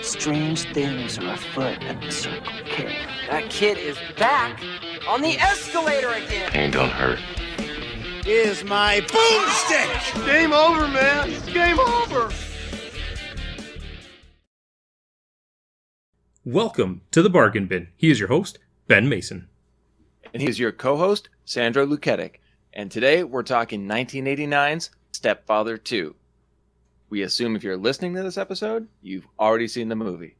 Strange things are afoot at the Circle K. That kid is back on the escalator again. Pain don't hurt. Is my boomstick! Game over, man. It's game over. Welcome to the Bargain Bin. He is your host, Ben Mason. And he's your co-host, Sandra Luketic. And today we're talking 1989's Stepfather 2. We assume if you're listening to this episode, you've already seen the movie.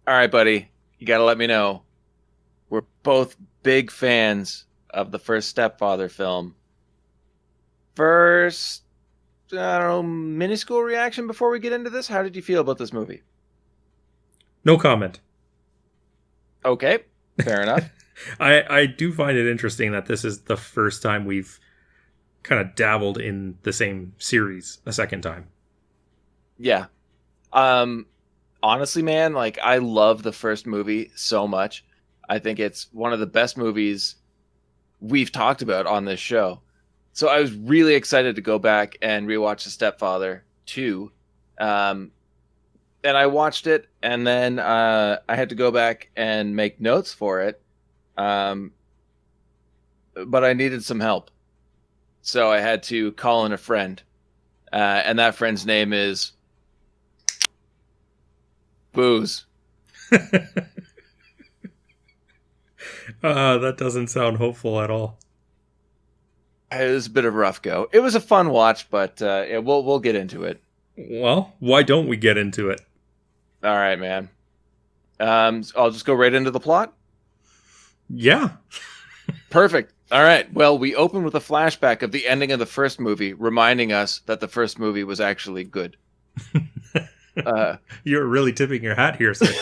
All right, buddy, you got to let me know. We're both big fans of the first Stepfather film. First, I don't know, minuscule reaction before we get into this. How did you feel about this movie? No comment. Okay, fair enough. I do find it interesting that this is the first time we've kind of dabbled in the same series a second time. Yeah. Honestly, man, like, I love the first movie so much. I think it's one of the best movies we've talked about on this show. So I was really excited to go back and rewatch The Stepfather 2. And I watched it, and then I had to go back and make notes for it. But I needed some help. So I had to call in a friend. And that friend's name is Booze. That doesn't sound hopeful at all. It was a bit of a rough go. It was a fun watch, but we'll get into it. Well, why don't we get into it? All right, man. I'll just go right into the plot. Yeah. Perfect. All right. Well, we open with a flashback of the ending of the first movie, reminding us that the first movie was actually good. You're really tipping your hat here, sir.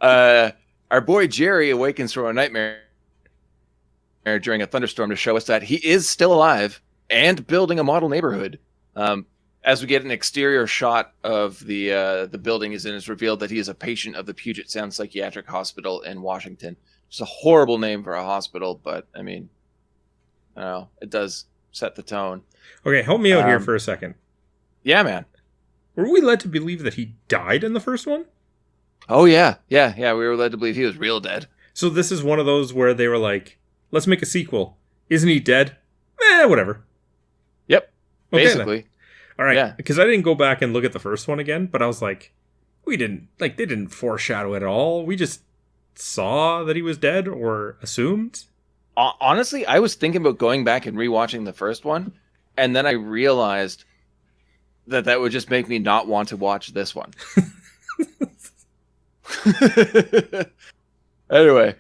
Our boy Jerry awakens from a nightmare during a thunderstorm to show us that he is still alive and building a model neighborhood. As we get an exterior shot of the building he's in, it's revealed that he is a patient of the Puget Sound Psychiatric Hospital in Washington. It's a horrible name for a hospital, but I mean, I don't know, it does set the tone. Okay, help me out here for a second. Yeah, man. Were we led to believe that he died in the first one? Oh, yeah. We were led to believe he was real dead. So this is one of those where they were like, let's make a sequel. Isn't he dead? Whatever. Yep. Okay, basically. then. All right. Yeah. Because I didn't go back and look at the first one again, but I was like, they didn't foreshadow it at all. We just saw that he was dead or assumed. Honestly, I was thinking about going back and rewatching the first one, and then I realized that would just make me not want to watch this one. Anyway.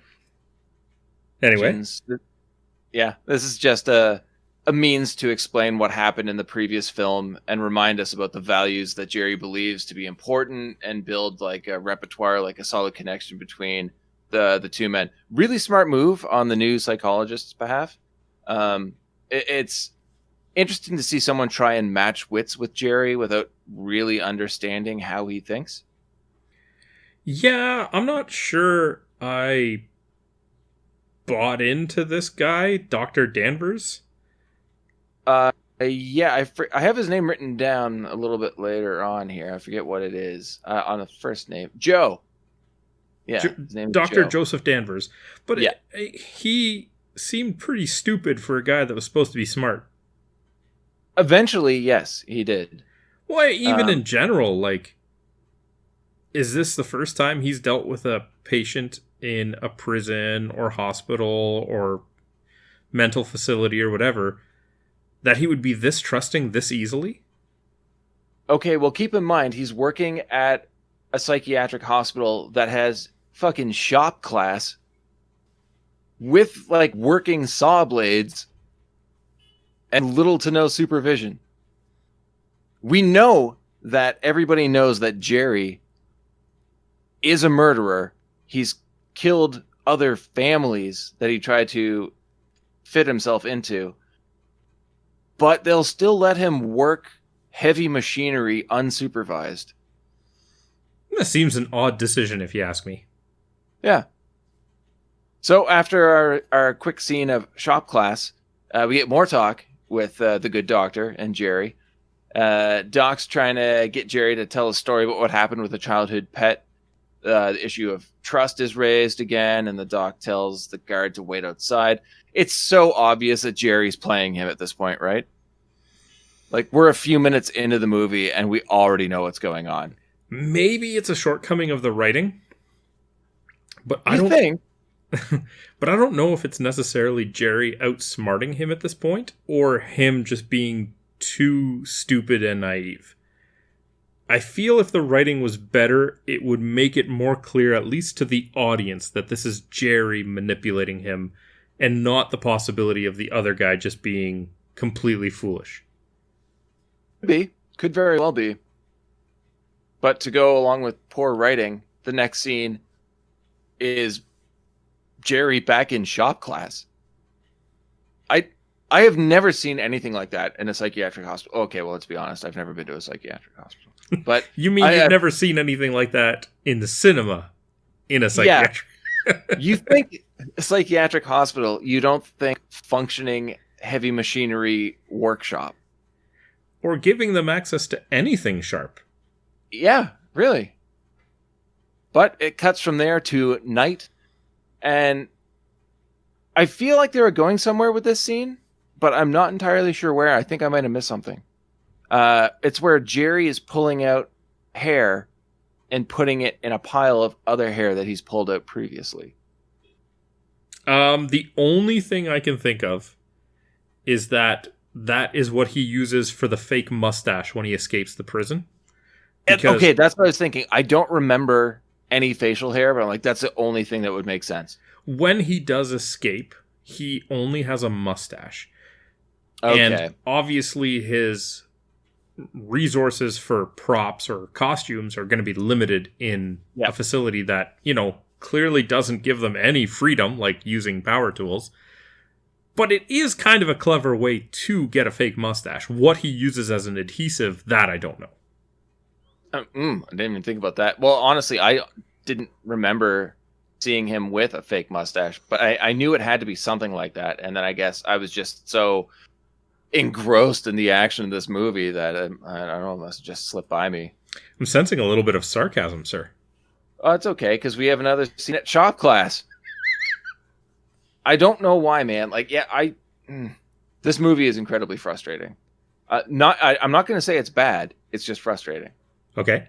Yeah, this is just a means to explain what happened in the previous film and remind us about the values that Jerry believes to be important and build like a repertoire, like a solid connection between the two men. Really smart move on the new psychologist's behalf. It's interesting to see someone try and match wits with Jerry without really understanding how he thinks. Yeah, I'm not sure I bought into this guy, Dr. Danvers. Yeah, I have his name written down a little bit later on here. I forget what it is on the first name. Joe. Yeah, his name is Dr. Joe. Joseph Danvers. But yeah. He seemed pretty stupid for a guy that was supposed to be smart. Eventually, yes, he did. Well, even in general, like, is this the first time he's dealt with a patient in a prison or hospital or mental facility or whatever that he would be this trusting this easily? Okay, well, keep in mind, he's working at a psychiatric hospital that has fucking shop class with, like, working saw blades and little to no supervision. We know that everybody knows that Jerry is a murderer. He's killed other families that he tried to fit himself into. But they'll still let him work heavy machinery unsupervised. That seems an odd decision, if you ask me. Yeah. So after our quick scene of shop class, we get more talk with the good doctor and Jerry. Doc's trying to get Jerry to tell a story about what happened with a childhood pet. The issue of trust is raised again, and the doc tells the guard to wait outside. It's so obvious that Jerry's playing him at this point, right? Like, we're a few minutes into the movie, and we already know what's going on. Maybe it's a shortcoming of the writing, but I don't think. But I don't know if it's necessarily Jerry outsmarting him at this point, or him just being too stupid and naive. I feel if the writing was better, it would make it more clear, at least to the audience, that this is Jerry manipulating him, and not the possibility of the other guy just being completely foolish. Could very well be. But to go along with poor writing, the next scene is Jerry back in shop class. I have never seen anything like that in a psychiatric hospital. Okay, well, let's be honest. I've never been to a psychiatric hospital. But You mean you've never seen anything like that in the cinema in a psychiatric? Yeah. You think a psychiatric hospital, you don't think functioning heavy machinery workshop. Or giving them access to anything sharp. Yeah, really. But it cuts from there to night, and I feel like they were going somewhere with this scene, but I'm not entirely sure where. I think I might have missed something. It's where Jerry is pulling out hair and putting it in a pile of other hair that he's pulled out previously. The only thing I can think of is that is what he uses for the fake mustache when he escapes the prison. Okay, that's what I was thinking. I don't remember any facial hair, but I'm like, that's the only thing that would make sense. When he does escape, he only has a mustache. Okay. And obviously his resources for props or costumes are going to be limited in a facility that, clearly doesn't give them any freedom, like using power tools. But it is kind of a clever way to get a fake mustache. What he uses as an adhesive, that I don't know. I didn't even think about that. Well, honestly, I didn't remember seeing him with a fake mustache, but I knew it had to be something like that. And then I guess I was just so engrossed in the action of this movie that I don't know, it must have just slipped by me. I'm sensing a little bit of sarcasm, sir. Oh, it's okay, because we have another scene at shop class. I don't know why, man. Like, this movie is incredibly frustrating. I'm not going to say it's bad. It's just frustrating. Okay.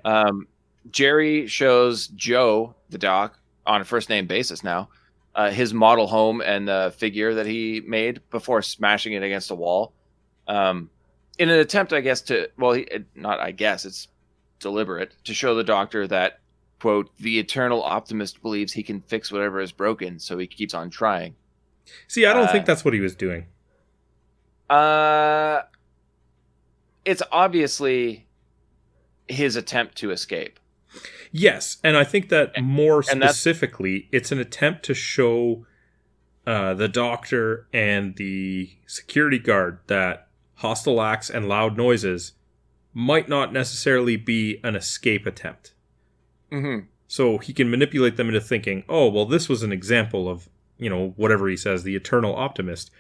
Jerry shows Joe, the doc, on a first name basis now, his model home and the figure that he made before smashing it against a wall. In an attempt, I guess, it's deliberate, to show the doctor that, quote, the eternal optimist believes he can fix whatever is broken, so he keeps on trying. See, I don't think that's what he was doing. It's obviously his attempt to escape. Yes, and I think that more specifically, it's an attempt to show the doctor and the security guard that hostile acts and loud noises might not necessarily be an escape attempt. Mm-hmm. So he can manipulate them into thinking, oh, well, this was an example of, whatever he says, the eternal optimist.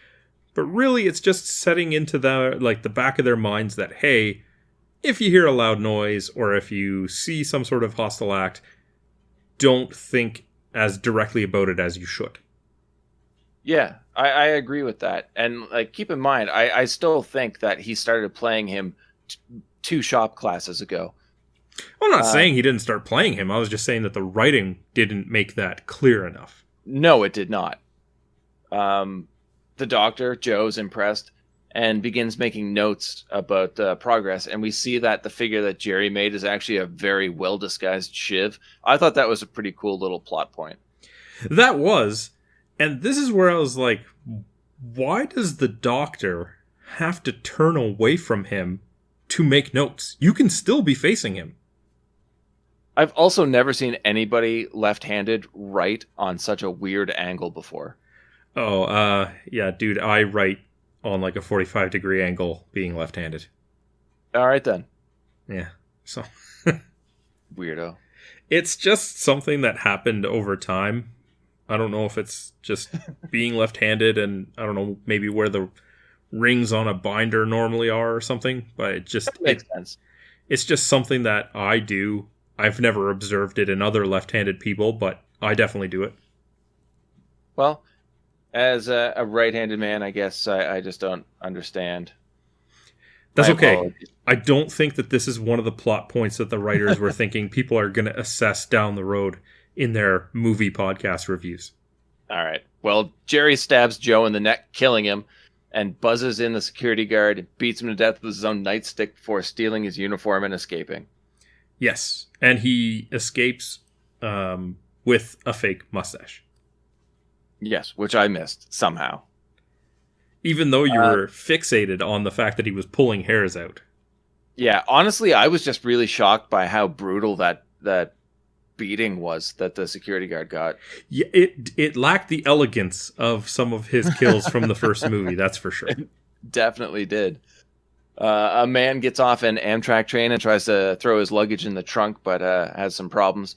But really, it's just setting into the back of their minds that, hey, if you hear a loud noise or if you see some sort of hostile act, don't think as directly about it as you should. Yeah, I agree with that. And keep in mind, I still think that he started playing him 2 shop classes ago. I'm not saying he didn't start playing him. I was just saying that the writing didn't make that clear enough. No, it did not. The doctor, Joe's impressed, and begins making notes about progress. And we see that the figure that Jerry made is actually a very well-disguised Shiv. I thought that was a pretty cool little plot point. That was. And this is where I was like, why does the doctor have to turn away from him to make notes? You can still be facing him. I've also never seen anybody left-handed write on such a weird angle before. Oh, yeah, dude, I write on a 45-degree angle being left-handed. All right, then. Yeah, so... Weirdo. It's just something that happened over time. I don't know if it's just being left-handed and, I don't know, maybe where the rings on a binder normally are or something, but That makes sense. It's just something that I do. I've never observed it in other left-handed people, but I definitely do it. Well, as a right-handed man, I guess I just don't understand. That's My okay. apologies. I don't think that this is one of the plot points that the writers were thinking people are going to assess down the road in their movie podcast reviews. All right. Well, Jerry stabs Joe in the neck, killing him, and buzzes in the security guard, beats him to death with his own nightstick before stealing his uniform and escaping. Yes, and he escapes with a fake mustache. Yes, which I missed somehow. Even though you were fixated on the fact that he was pulling hairs out. Yeah, honestly, I was just really shocked by how brutal that beating was that the security guard got. Yeah, it lacked the elegance of some of his kills from the first movie, that's for sure. Definitely did. A man gets off an Amtrak train and tries to throw his luggage in the trunk, but has some problems.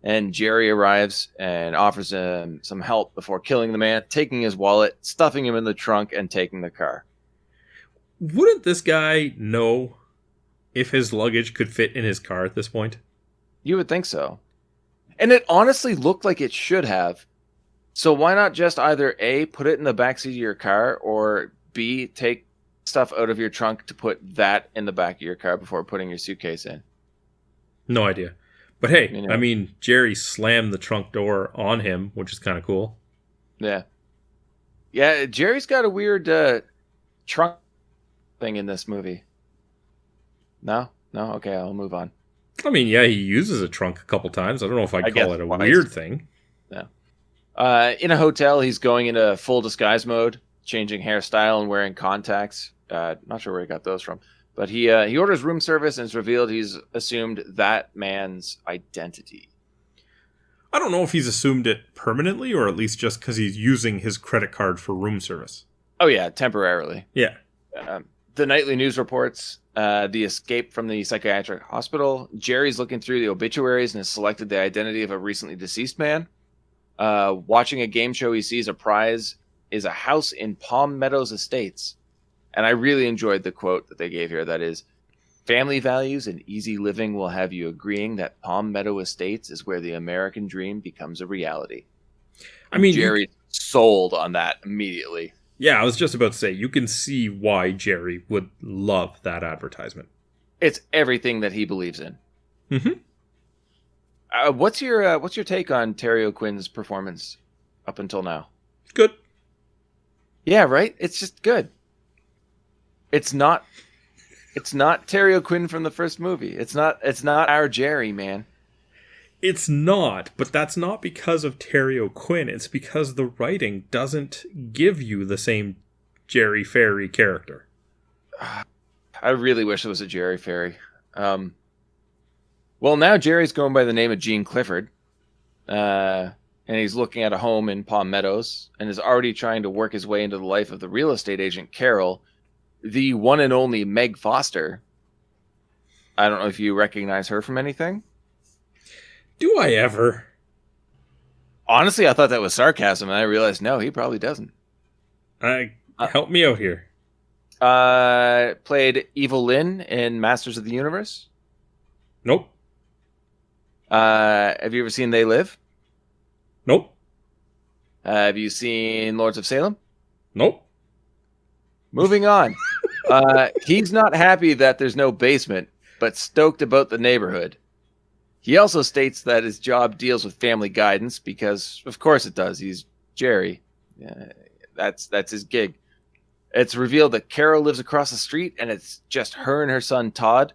And Jerry arrives and offers him some help before killing the man, taking his wallet, stuffing him in the trunk, and taking the car. Wouldn't this guy know if his luggage could fit in his car at this point? You would think so. And it honestly looked like it should have. So why not just either A, put it in the backseat of your car, or B, take stuff out of your trunk to put that in the back of your car before putting your suitcase in? No idea. But hey, You know. I mean, Jerry slammed the trunk door on him, which is kind of cool. Yeah. Yeah, Jerry's got a weird trunk thing in this movie. No? No? Okay, I'll move on. I mean, yeah, he uses a trunk a couple times. I don't know if I'd guess call it a twice. weird thing. In a hotel, he's going into full disguise mode, changing hairstyle and wearing contacts. Not sure where he got those from. But he orders room service, and it's revealed he's assumed that man's identity. I don't know if he's assumed it permanently or at least just because he's using his credit card for room service. Oh, yeah, temporarily. Yeah. The nightly news reports the escape from the psychiatric hospital. Jerry's looking through the obituaries and has selected the identity of a recently deceased man. Watching a game show, he sees a prize is a house in Palm Meadows Estates. And I really enjoyed the quote that they gave here. That is, family values and easy living will have you agreeing that Palm Meadow Estates is where the American dream becomes a reality. I mean, Jerry sold on that immediately. Yeah, I was just about to say, you can see why Jerry would love that advertisement. It's everything that he believes in. Mm-hmm. What's your take on Terry O'Quinn's performance up until now? Good. Yeah, right? It's just good. It's not Terry O'Quinn from the first movie. It's not our Jerry, man. It's not, but that's not because of Terry O'Quinn. It's because the writing doesn't give you the same Jerry Ferry character. I really wish it was a Jerry Ferry. Well, now Jerry's going by the name of Gene Clifford. And he's looking at a home in Palm Meadows and is already trying to work his way into the life of the real estate agent Carol, the one and only Meg Foster. I don't know if you recognize her from anything. Do I ever? Honestly, I thought that was sarcasm, and I realized, no, he probably doesn't. Help me out here. Played Evil Lynn in Masters of the Universe. Nope. Have you ever seen They Live? Nope. Have you seen Lords of Salem? Nope. Moving on. He's not happy that there's no basement, but stoked about the neighborhood. He also states that his job deals with family guidance because, of course it does. He's Jerry. That's his gig. It's revealed that Carol lives across the street, and it's just her and her son Todd,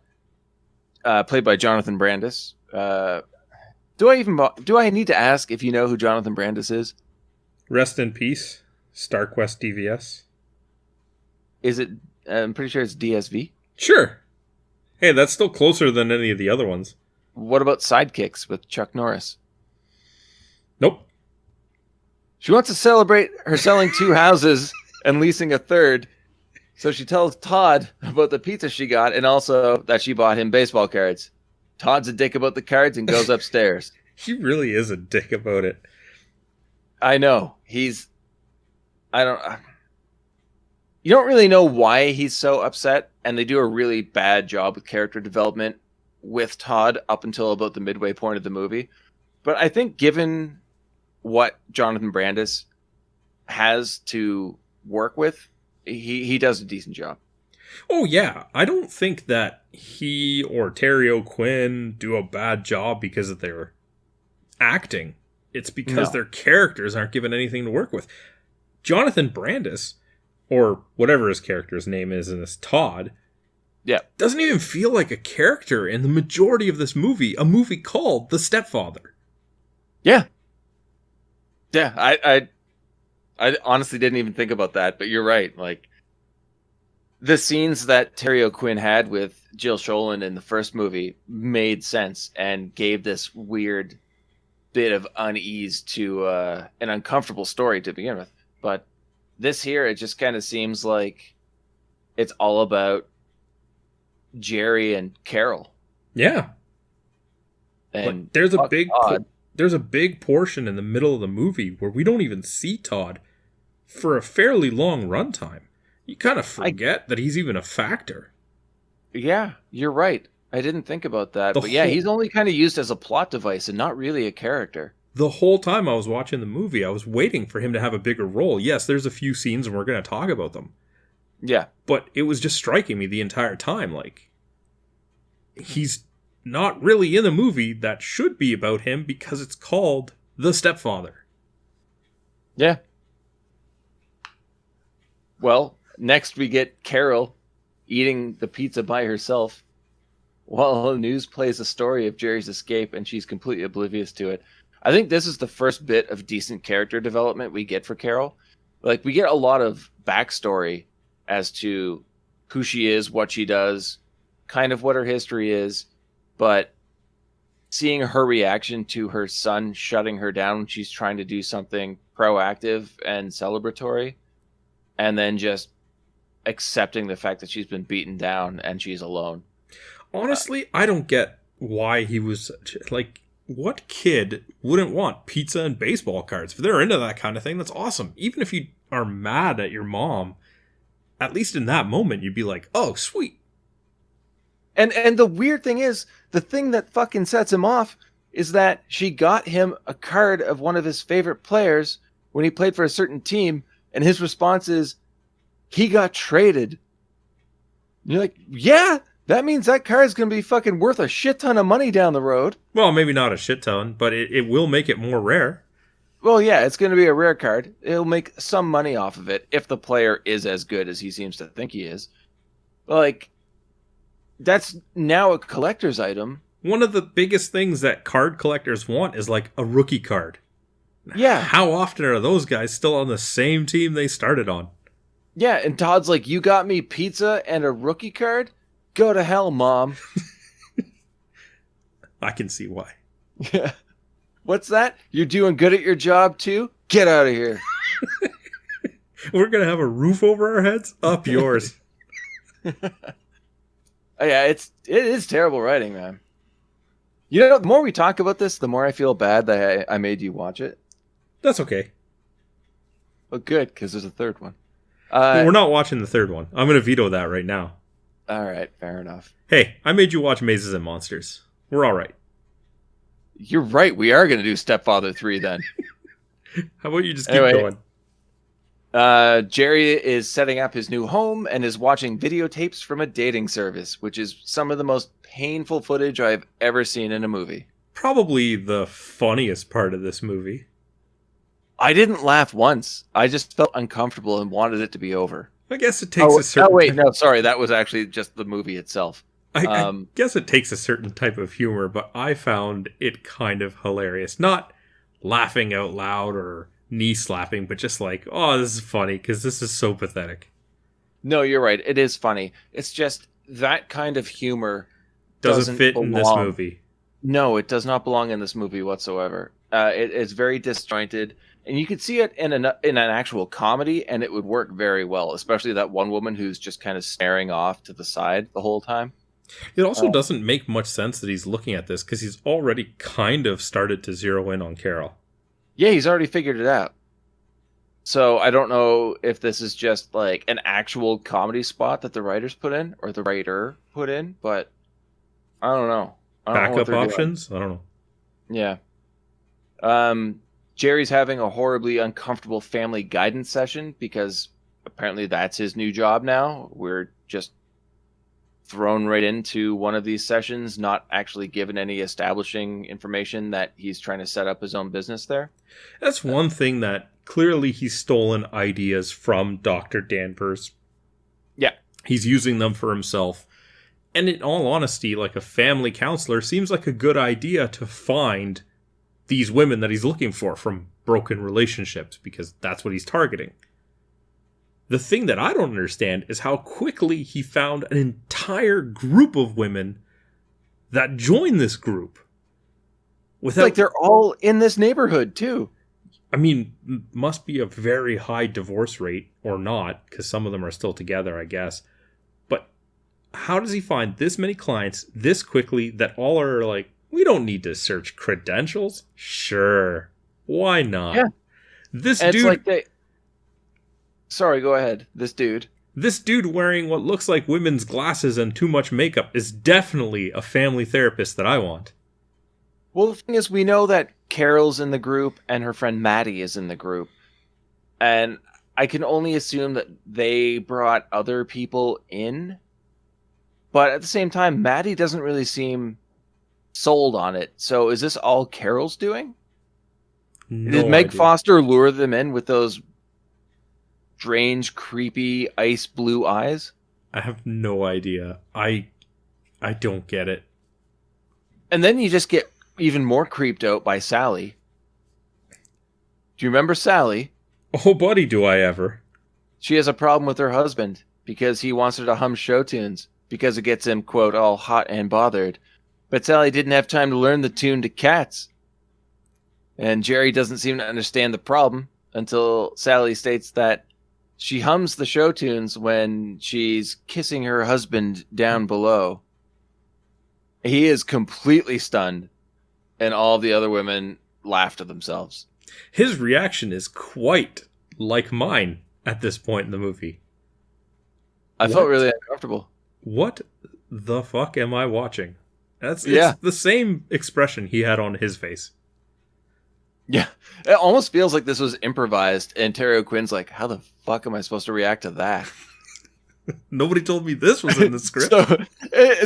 played by Jonathan Brandis. Do I need to ask if you know who Jonathan Brandis is? Rest in peace, StarQuest DVS. Is it? I'm pretty sure it's DSV. Sure. Hey, that's still closer than any of the other ones. What about Sidekicks with Chuck Norris? Nope. She wants to celebrate her selling 2 houses and leasing a 3rd. So she tells Todd about the pizza she got and also that she bought him baseball cards. Todd's a dick about the cards and goes upstairs. He really is a dick about it. you don't really know why he's so upset, and they do a really bad job with character development with Todd up until about the midway point of the movie. But I think given what Jonathan Brandis has to work with, he does a decent job. Oh, yeah. I don't think that he or Terry O'Quinn do a bad job because of their acting. It's because their characters aren't given anything to work with. Jonathan Brandis, or whatever his character's name is in this, Todd, doesn't even feel like a character in the majority of this movie, a movie called The Stepfather. Yeah. Yeah, I honestly didn't even think about that, but you're right. Like, the scenes that Terry O'Quinn had with Jill Schoelen in the first movie made sense and gave this weird bit of unease to an uncomfortable story to begin with. But this here, it just kind of seems like it's all about Jerry and Carol. Yeah. And but there's a big portion in the middle of the movie where we don't even see Todd for a fairly long runtime. You kind of forget that he's even a factor. Yeah, you're right. I didn't think about that. But yeah, he's only kind of used as a plot device and not really a character. The whole time I was watching the movie, I was waiting for him to have a bigger role. Yes, there's a few scenes and we're going to talk about them. Yeah. But it was just striking me the entire time. Like, he's not really in the movie that should be about him because it's called The Stepfather. Yeah. Well, next we get Carol eating the pizza by herself while the news plays a story of Jerry's escape and she's completely oblivious to it. I think this is the first bit of decent character development we get for Carol. Like, we get a lot of backstory as to who she is, what she does, kind of what her history is, but seeing her reaction to her son shutting her down when she's trying to do something proactive and celebratory, and then just accepting the fact that she's been beaten down and she's alone. Honestly, I don't get why he was like, what kid wouldn't want pizza and baseball cards? If they're into that kind of thing, that's awesome. Even if you are mad at your mom, at least in that moment, you'd be like, oh, sweet. And the weird thing is, the thing that fucking sets him off is that she got him a card of one of his favorite players when he played for a certain team, and his response is, he got traded. And you're like, yeah, that means that card is going to be fucking worth a shit ton of money down the road. Well, maybe not a shit ton, but it will make it more rare. Well, yeah, it's going to be a rare card. It'll make some money off of it if the player is as good as he seems to think he is. Like, that's now a collector's item. One of the biggest things that card collectors want is like a rookie card. Yeah. How often are those guys still on the same team they started on? Yeah, and Todd's like, you got me pizza and a rookie card? Go to hell, Mom. I can see why. Yeah. What's that? You're doing good at your job too? Get out of here. We're going to have a roof over our heads? Up yours. Yeah, it is terrible writing, man. You know, the more we talk about this, the more I feel bad that I made you watch it. That's okay. Well, good, because there's a third one. We're not watching the third one. I'm going to veto that right now. All right, fair enough. Hey, I made you watch Mazes and Monsters. We're all right. You're right. We are going to do Stepfather 3 then. How about you just keep going? Jerry is setting up his new home and is watching videotapes from a dating service, which is some of the most painful footage I've ever seen in a movie. Probably the funniest part of this movie. I didn't laugh once. I just felt uncomfortable and wanted it to be over. I guess it takes a certain... Oh, wait, no, sorry. That was actually just the movie itself. I guess it takes a certain type of humor, but I found it kind of hilarious. Not laughing out loud or knee slapping, but just like, oh, this is funny because this is so pathetic. No, you're right. It is funny. It's just that kind of humor doesn't fit in this movie. No, it does not belong in this movie whatsoever. It's very disjointed, and you could see it in an actual comedy, and it would work very well, especially that one woman who's just kind of staring off to the side the whole time. It also doesn't make much sense that he's looking at this because he's already kind of started to zero in on Carol. Yeah, he's already figured it out. So I don't know if this is just like an actual comedy spot that the writers put in or the writer put in, but I don't know. I don't know what Backup they're options? I don't know. doing. Yeah. Jerry's having a horribly uncomfortable family guidance session because apparently that's his new job now. We're just thrown right into one of these sessions, not actually given any establishing information that he's trying to set up his own business there. That's one thing that clearly he's stolen ideas from Dr. Danvers. Yeah. He's using them for himself. And in all honesty, like a family counselor seems like a good idea to find these women that he's looking for from broken relationships, because that's what he's targeting. The thing that I don't understand is how quickly he found an entire group of women that joined this group. It's like they're all in this neighborhood, too. I mean, must be a very high divorce rate, or not, because some of them are still together, I guess. But how does he find this many clients this quickly that all are like, we don't need to search credentials? Sure. Why not? Yeah. This And dude... it's like Sorry, go ahead. This dude wearing what looks like women's glasses and too much makeup is definitely a family therapist that I want. Well, the thing is, we know that Carol's in the group and her friend Maddie is in the group. And I can only assume that they brought other people in. But at the same time, Maddie doesn't really seem sold on it. So is this all Carol's doing? Did Meg Foster lure them in with those strange, creepy, ice blue eyes? I have no idea. I don't get it. And then you just get even more creeped out by Sally. Do you remember Sally? Oh, buddy, do I ever. She has a problem with her husband because he wants her to hum show tunes because it gets him, quote, all hot and bothered. But Sally didn't have time to learn the tune to Cats. And Jerry doesn't seem to understand the problem until Sally states that she hums the show tunes when she's kissing her husband down below. He is completely stunned, and all the other women laugh to themselves. His reaction is quite like mine at this point in the movie. I felt really uncomfortable. What the fuck am I watching? It's the same expression he had on his face. Yeah, it almost feels like this was improvised, and Terry O'Quinn's like, how the fuck am I supposed to react to that? Nobody told me this was in the script.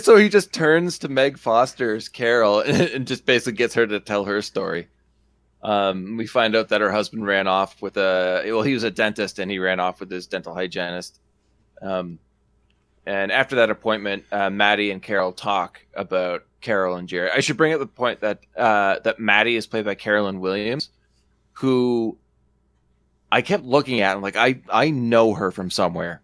So he just turns to Meg Foster's Carol and just basically gets her to tell her story. We find out that her husband ran off with he was a dentist and he ran off with his dental hygienist. And after that appointment, Maddie and Carol talk about Carol and Jerry. I should bring up the point that that Maddie is played by Carolyn Williams, who I kept looking at and like I know her from somewhere.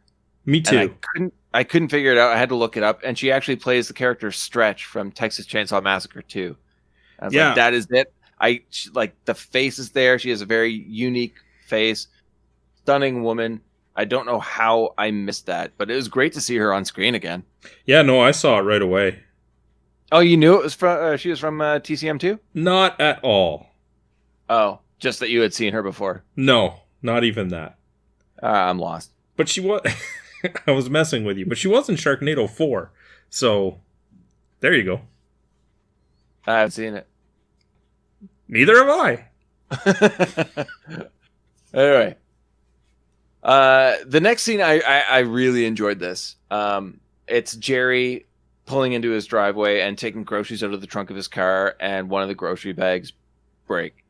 Me too. And I couldn't figure it out. I had to look it up, and she actually plays the character Stretch from Texas Chainsaw Massacre 2. I was like, that is it. Like the face is there. She has a very unique face, stunning woman. I don't know how I missed that, but it was great to see her on screen again. Yeah, no, I saw it right away. Oh, you knew it was from? She was from TCM too? Not at all. Oh, just that you had seen her before. No, not even that. I'm lost. But she was. I was messing with you, but she was in Sharknado 4. So there you go. I haven't seen it. Neither have I. Anyway. The next scene, I really enjoyed this. It's Jerry pulling into his driveway and taking groceries out of the trunk of his car, and one of the grocery bags break,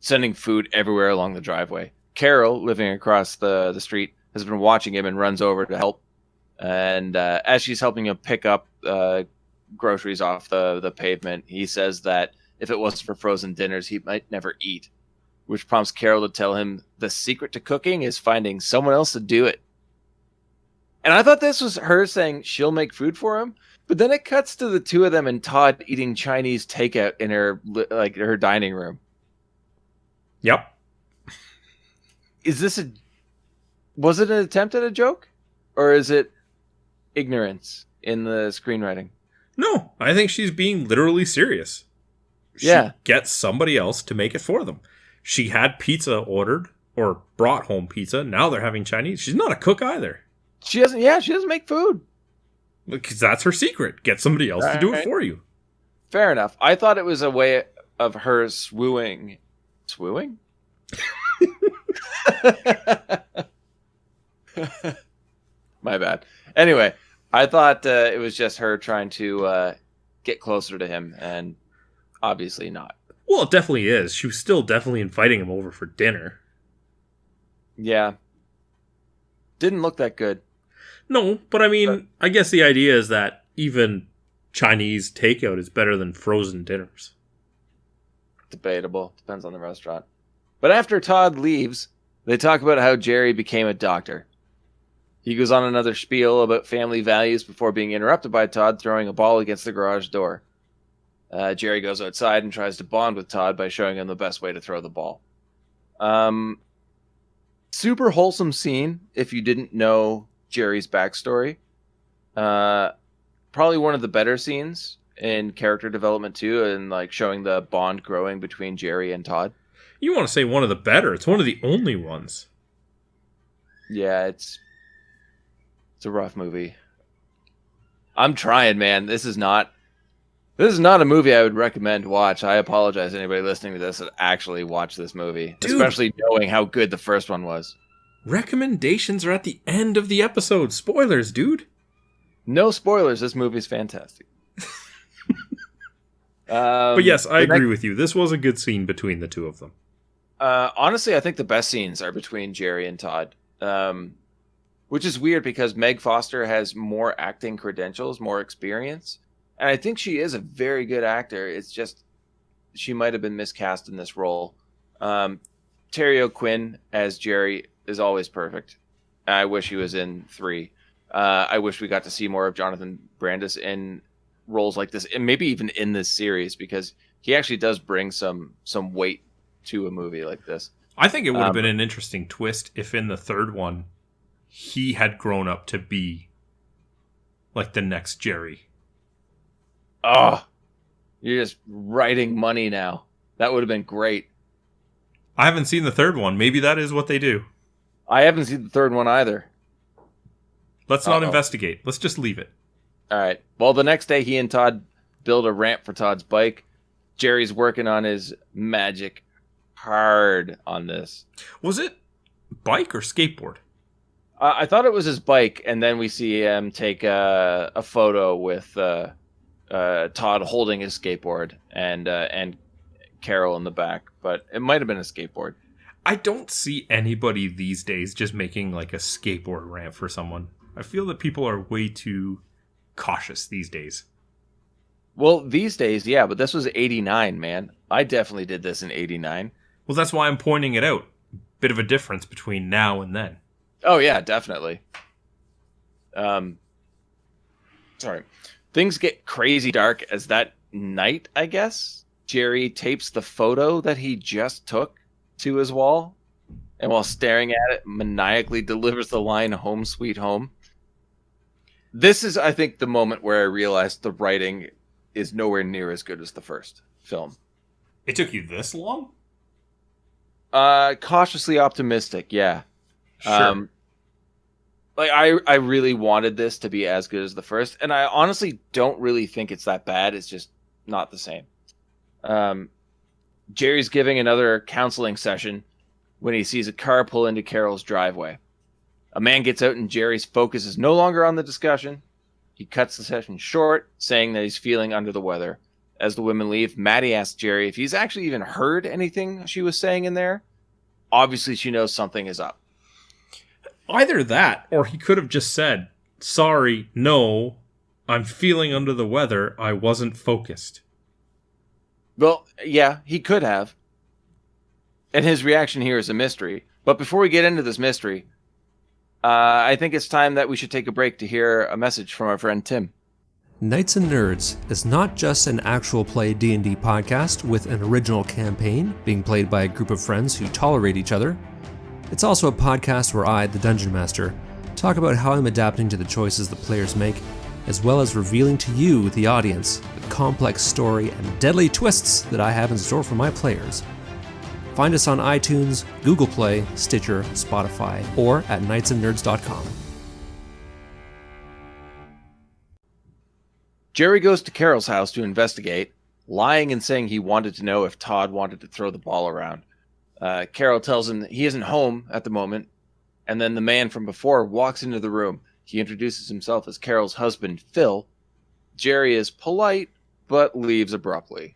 sending food everywhere along the driveway. Carol, living across the street, has been watching him and runs over to help. And as she's helping him pick up groceries off the pavement, he says that if it wasn't for frozen dinners, he might never eat, which prompts Carol to tell him the secret to cooking is finding someone else to do it. And I thought this was her saying she'll make food for him, but then it cuts to the two of them and Todd eating Chinese takeout in her dining room. Yep. Was it an attempt at a joke? Or is it ignorance in the screenwriting? No, I think she's being literally serious. She gets somebody else to make it for them. She had pizza ordered or brought home pizza. Now they're having Chinese. She's not a cook either. She doesn't make food. Because that's her secret. Get somebody else to do it for you. Fair enough. I thought it was a way of her swooing. Swooing? My bad. Anyway, I thought it was just her trying to get closer to him, and obviously not. Well, it definitely is. She was still definitely inviting him over for dinner. Yeah. Didn't look that good. No, but I mean, I guess the idea is that even Chinese takeout is better than frozen dinners. Debatable. Depends on the restaurant. But after Todd leaves, they talk about how Jerry became a doctor. He goes on another spiel about family values before being interrupted by Todd throwing a ball against the garage door. Jerry goes outside and tries to bond with Todd by showing him the best way to throw the ball. Super wholesome scene if you didn't know Jerry's backstory. Probably one of the better scenes in character development too, and like showing the bond growing between Jerry and Todd. You want to say one of the better? It's one of the only ones. Yeah, it's a rough movie. I'm trying, man. This is not a movie I would recommend watch. I apologize to anybody listening to this that actually watched this movie, Dude, especially knowing how good the first one was. Recommendations are at the end of the episode. Spoilers, dude. No spoilers. This movie's fantastic. But yes, I agree with you. This was a good scene between the two of them. Honestly, I think the best scenes are between Jerry and Todd. Which is weird because Meg Foster has more acting credentials, more experience. And I think she is a very good actor. It's just she might have been miscast in this role. Terry O'Quinn as Jerry is always perfect. I wish he was in 3. I wish we got to see more of Jonathan Brandis in roles like this, and maybe even in this series, because he actually does bring some weight to a movie like this. I think it would have been an interesting twist if in the third one he had grown up to be like the next Jerry. Oh, you're just writing money now. That would have been great. I haven't seen the third one. Maybe that is what they do. I haven't seen the third one either. Let's not investigate. Let's just leave it. All right. Well, the next day he and Todd build a ramp for Todd's bike. Jerry's working on his magic hard on this. Was it bike or skateboard? I thought it was his bike, and then we see him take a photo with Todd holding his skateboard and Carol in the back, but it might have been a skateboard. I don't see anybody these days just making like a skateboard ramp for someone. I feel that people are way too cautious these days. Well, these days, yeah, but this was 89, man. I definitely did this in 89. Well, that's why I'm pointing it out. Bit of a difference between now and then. Oh, yeah, definitely. Sorry. Things get crazy dark as that night, I guess. Jerry tapes the photo that he just took to his wall, and while staring at it, maniacally delivers the line, "Home sweet home." This is, I think, the moment where I realized the writing is nowhere near as good as the first film. It took you this long? Cautiously optimistic, yeah. Sure. I really wanted this to be as good as the first, and I honestly don't really think it's that bad. It's just not the same. Jerry's giving another counseling session when he sees a car pull into Carol's driveway. A man gets out and Jerry's focus is no longer on the discussion. He cuts the session short, saying that he's feeling under the weather. As the women leave, Maddie asks Jerry if he's actually even heard anything she was saying in there. Obviously, she knows something is up. Either that, or he could have just said, "Sorry, no, I'm feeling under the weather. I wasn't focused." Well, yeah, he could have. And his reaction here is a mystery. But before we get into this mystery, I think it's time that we should take a break to hear a message from our friend Tim. Knights and Nerds is not just an actual play D&D podcast with an original campaign being played by a group of friends who tolerate each other. It's also a podcast where I, the Dungeon Master, talk about how I'm adapting to the choices the players make, as well as revealing to you, the audience, the complex story and deadly twists that I have in store for my players. Find us on iTunes, Google Play, Stitcher, Spotify, or at knightsandnerds.com. Jerry goes to Carol's house to investigate, lying and saying he wanted to know if Todd wanted to throw the ball around. Carol tells him that he isn't home at the moment, and then the man from before walks into the room. He introduces himself as Carol's husband, Phil. Jerry is polite, but leaves abruptly.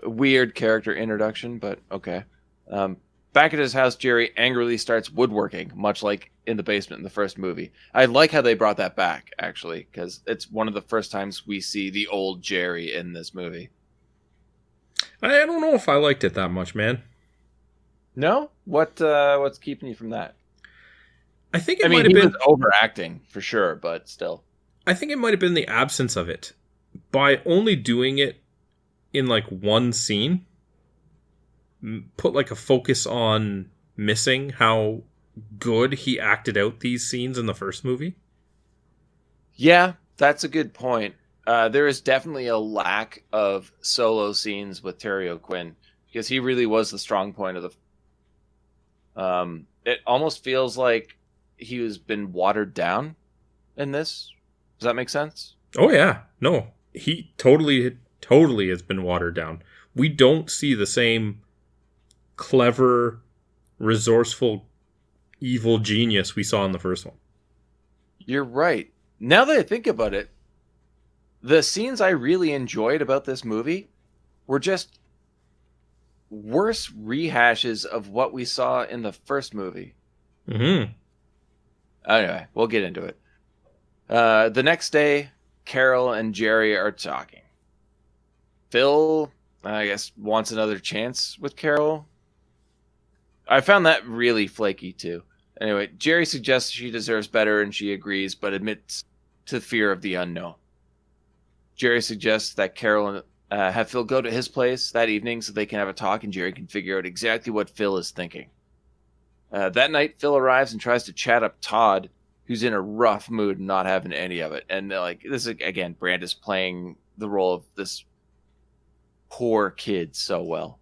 Weird character introduction, but okay. Back at his house, Jerry angrily starts woodworking, much like in the basement in the first movie. I like how they brought that back, actually, because it's one of the first times we see the old Jerry in this movie. I don't know if I liked it that much, man. No? What's keeping you from that? I think it might have been overacting, for sure, but still. I think it might have been the absence of it. By only doing it in like one scene, put like a focus on missing how good he acted out these scenes in the first movie. Yeah, that's a good point. There is definitely a lack of solo scenes with Terry O'Quinn, because he really was the strong point of the... it almost feels like he has been watered down in this. Does that make sense? Oh yeah, no, he totally has been watered down. We don't see the same clever, resourceful, evil genius we saw in the first one. You're right. Now that I think about it, the scenes I really enjoyed about this movie were just worse rehashes of what we saw in the first movie. Mm-hmm. Anyway, we'll get into it. The next day, Carol and Jerry are talking. Phil, I guess, wants another chance with Carol. I found that really flaky, too. Anyway, Jerry suggests she deserves better, and she agrees, but admits to fear of the unknown. Jerry suggests that Carol have Phil go to his place that evening so they can have a talk, and Jerry can figure out exactly what Phil is thinking. That night, Phil arrives and tries to chat up Todd, who's in a rough mood and not having any of it. And this is, again, Brandis playing the role of this poor kid so well.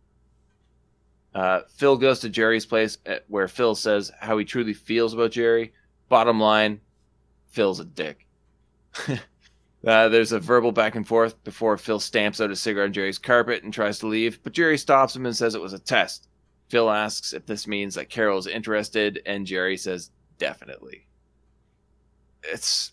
Phil goes to Jerry's place, where Phil says how he truly feels about Jerry. Bottom line, Phil's a dick. There's a verbal back and forth before Phil stamps out a cigarette on Jerry's carpet and tries to leave, but Jerry stops him and says it was a test. Phil asks if this means that Carol is interested, and Jerry says definitely. It's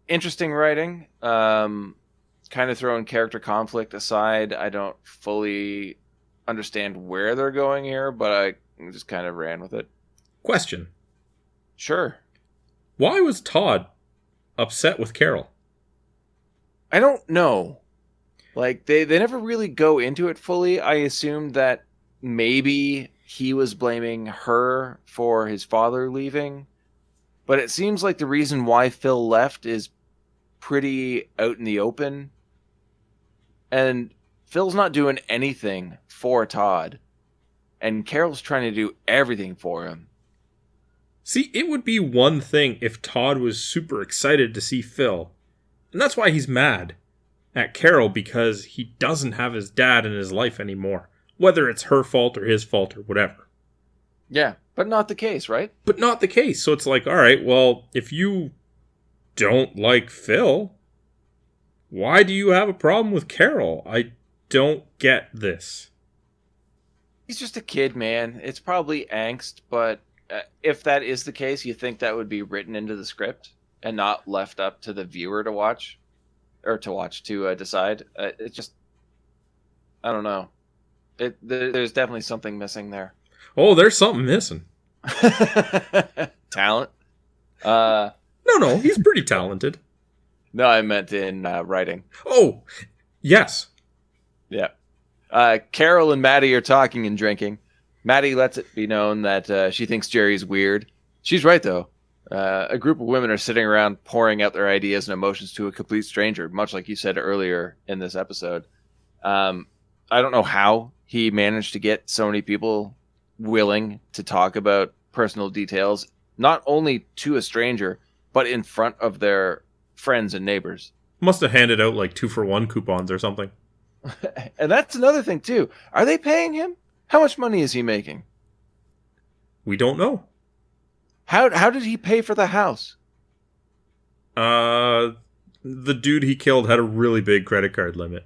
interesting writing. Kind of throwing character conflict aside, I don't fully understand where they're going here, but I just kind of ran with it. Question. Sure. Why was Todd upset with Carol? I don't know. Like, they never really go into it fully. I assumed that maybe he was blaming her for his father leaving. But it seems like the reason why Phil left is pretty out in the open. And Phil's not doing anything for Todd. And Carol's trying to do everything for him. See, it would be one thing if Todd was super excited to see Phil. And that's why he's mad at Carol, because he doesn't have his dad in his life anymore. Whether it's her fault or his fault or whatever. Yeah, but not the case, right? But not the case. So it's like, all right, well, if you don't like Phil, why do you have a problem with Carol? I don't get this. He's just a kid, man. It's probably angst, but if that is the case, you think that would be written into the script and not left up to the viewer to watch? Or to decide? It's just... I don't know. There's definitely something missing there. Oh, there's something missing. Talent? No, he's pretty talented. No, I meant in writing. Oh, yes. Yeah. Carol and Maddie are talking and drinking. Maddie lets it be known that she thinks Jerry's weird. She's right, though. A group of women are sitting around pouring out their ideas and emotions to a complete stranger, much like you said earlier in this episode. I don't know how he managed to get so many people willing to talk about personal details, not only to a stranger, but in front of their friends and neighbors. Must have handed out like 2-for-1 coupons or something. And that's another thing, too. Are they paying him? How much money is he making? We don't know. How did he pay for the house? The dude he killed had a really big credit card limit.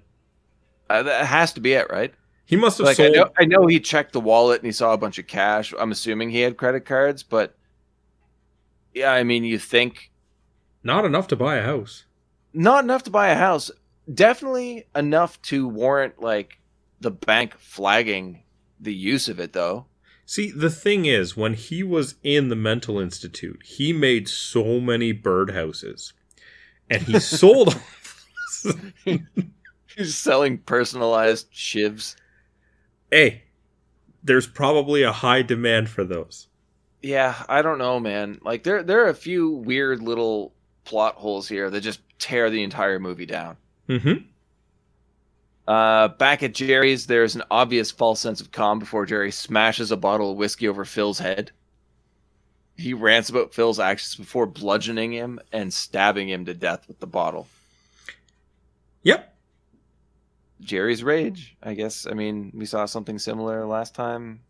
That has to be it, right? He must have Like, sold... I know he checked the wallet and he saw a bunch of cash. I'm assuming he had credit cards, but yeah, I mean, you think... Not enough to buy a house. Not enough to buy a house. Definitely enough to warrant, like, the bank flagging the use of it, though. See, the thing is, when he was in the mental institute, he made so many birdhouses. And he sold... He's selling personalized shivs. Hey, there's probably a high demand for those. Yeah, I don't know, man. Like, there are a few weird little plot holes here that just tear the entire movie down. Mm-hmm. Back at Jerry's, there's an obvious false sense of calm before Jerry smashes a bottle of whiskey over Phil's head. He rants about Phil's actions before bludgeoning him and stabbing him to death with the bottle. Yep. Jerry's rage, I guess. I mean, we saw something similar last time.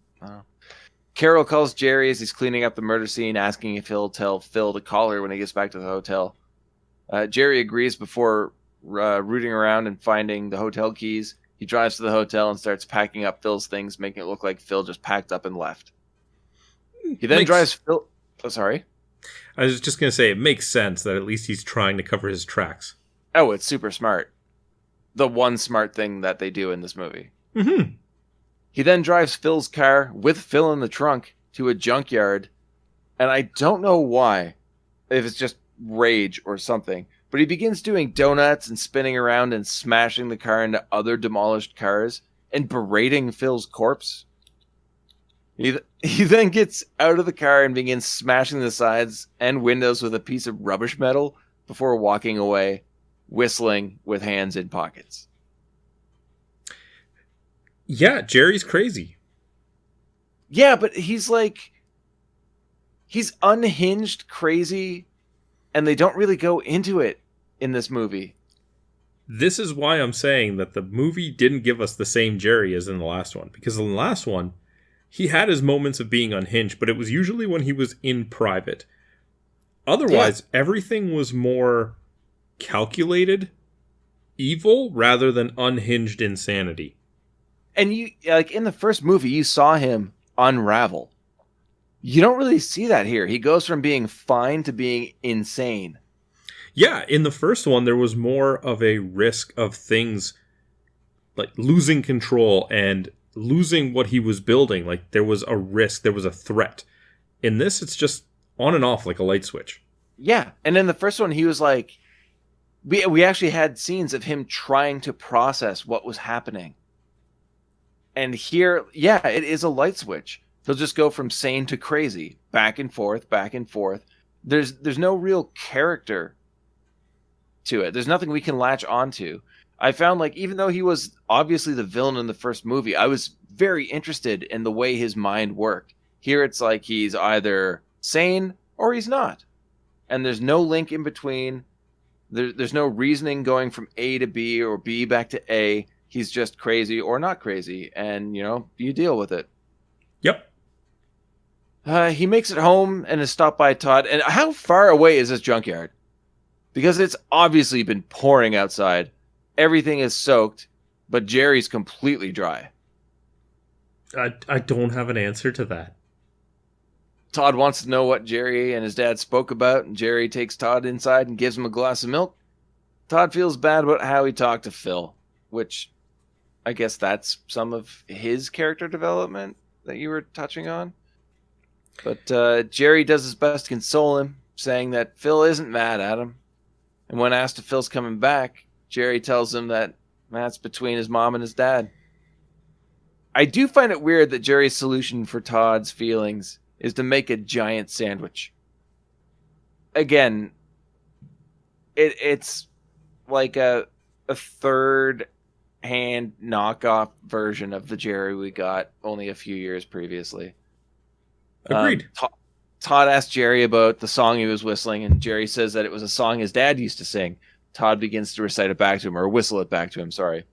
Carol calls Jerry as he's cleaning up the murder scene, asking if he'll tell Phil to call her when he gets back to the hotel. Jerry agrees before rooting around and finding the hotel keys. He drives to the hotel and starts packing up Phil's things, making it look like Phil just packed up and left. He then drives Phil... Oh, sorry? I was just going to say, it makes sense that at least he's trying to cover his tracks. Oh, it's super smart. The one smart thing that they do in this movie. Mm-hmm. He then drives Phil's car with Phil in the trunk to a junkyard, and I don't know why, if it's just rage or something, but he begins doing donuts and spinning around and smashing the car into other demolished cars and berating Phil's corpse. He then gets out of the car and begins smashing the sides and windows with a piece of rubbish metal before walking away, whistling with hands in pockets. Yeah, Jerry's crazy. Yeah, but he's unhinged crazy, and they don't really go into it in this movie. This is why I'm saying that the movie didn't give us the same Jerry as in the last one. Because in the last one, he had his moments of being unhinged, but it was usually when he was in private. Otherwise, everything was more calculated, evil, rather than unhinged insanity. And you, like, in the first movie, you saw him unravel. You don't really see that here. He goes from being fine to being insane. Yeah, in the first one, there was more of a risk of things like losing control and losing what he was building. Like, there was a risk, there was a threat. In this, it's just on and off like a light switch. Yeah, and in the first one, he was like... We actually had scenes of him trying to process what was happening. And here, yeah, it is a light switch. He'll just go from sane to crazy, back and forth, back and forth. There's no real character to it. There's nothing we can latch onto. I found, like, even though he was obviously the villain in the first movie, I was very interested in the way his mind worked. Here it's like he's either sane or he's not. And there's no link in between. There's no reasoning going from A to B or B back to A. He's just crazy or not crazy. And, you know, you deal with it. Yep. He makes it home and is stopped by Todd. And how far away is this junkyard? Because it's obviously been pouring outside. Everything is soaked, but Jerry's completely dry. I don't have an answer to that. Todd wants to know what Jerry and his dad spoke about, and Jerry takes Todd inside and gives him a glass of milk. Todd feels bad about how he talked to Phil, which I guess that's some of his character development that you were touching on. But Jerry does his best to console him, saying that Phil isn't mad at him. And when asked if Phil's coming back, Jerry tells him that that's between his mom and his dad. I do find it weird that Jerry's solution for Todd's feelings is to make a giant sandwich. Again, it's like a third-hand knockoff version of the Jerry we got only a few years previously. Agreed. Todd asked Jerry about the song he was whistling, and Jerry says that it was a song his dad used to sing. Todd begins to recite it back to him, or whistle it back to him, sorry.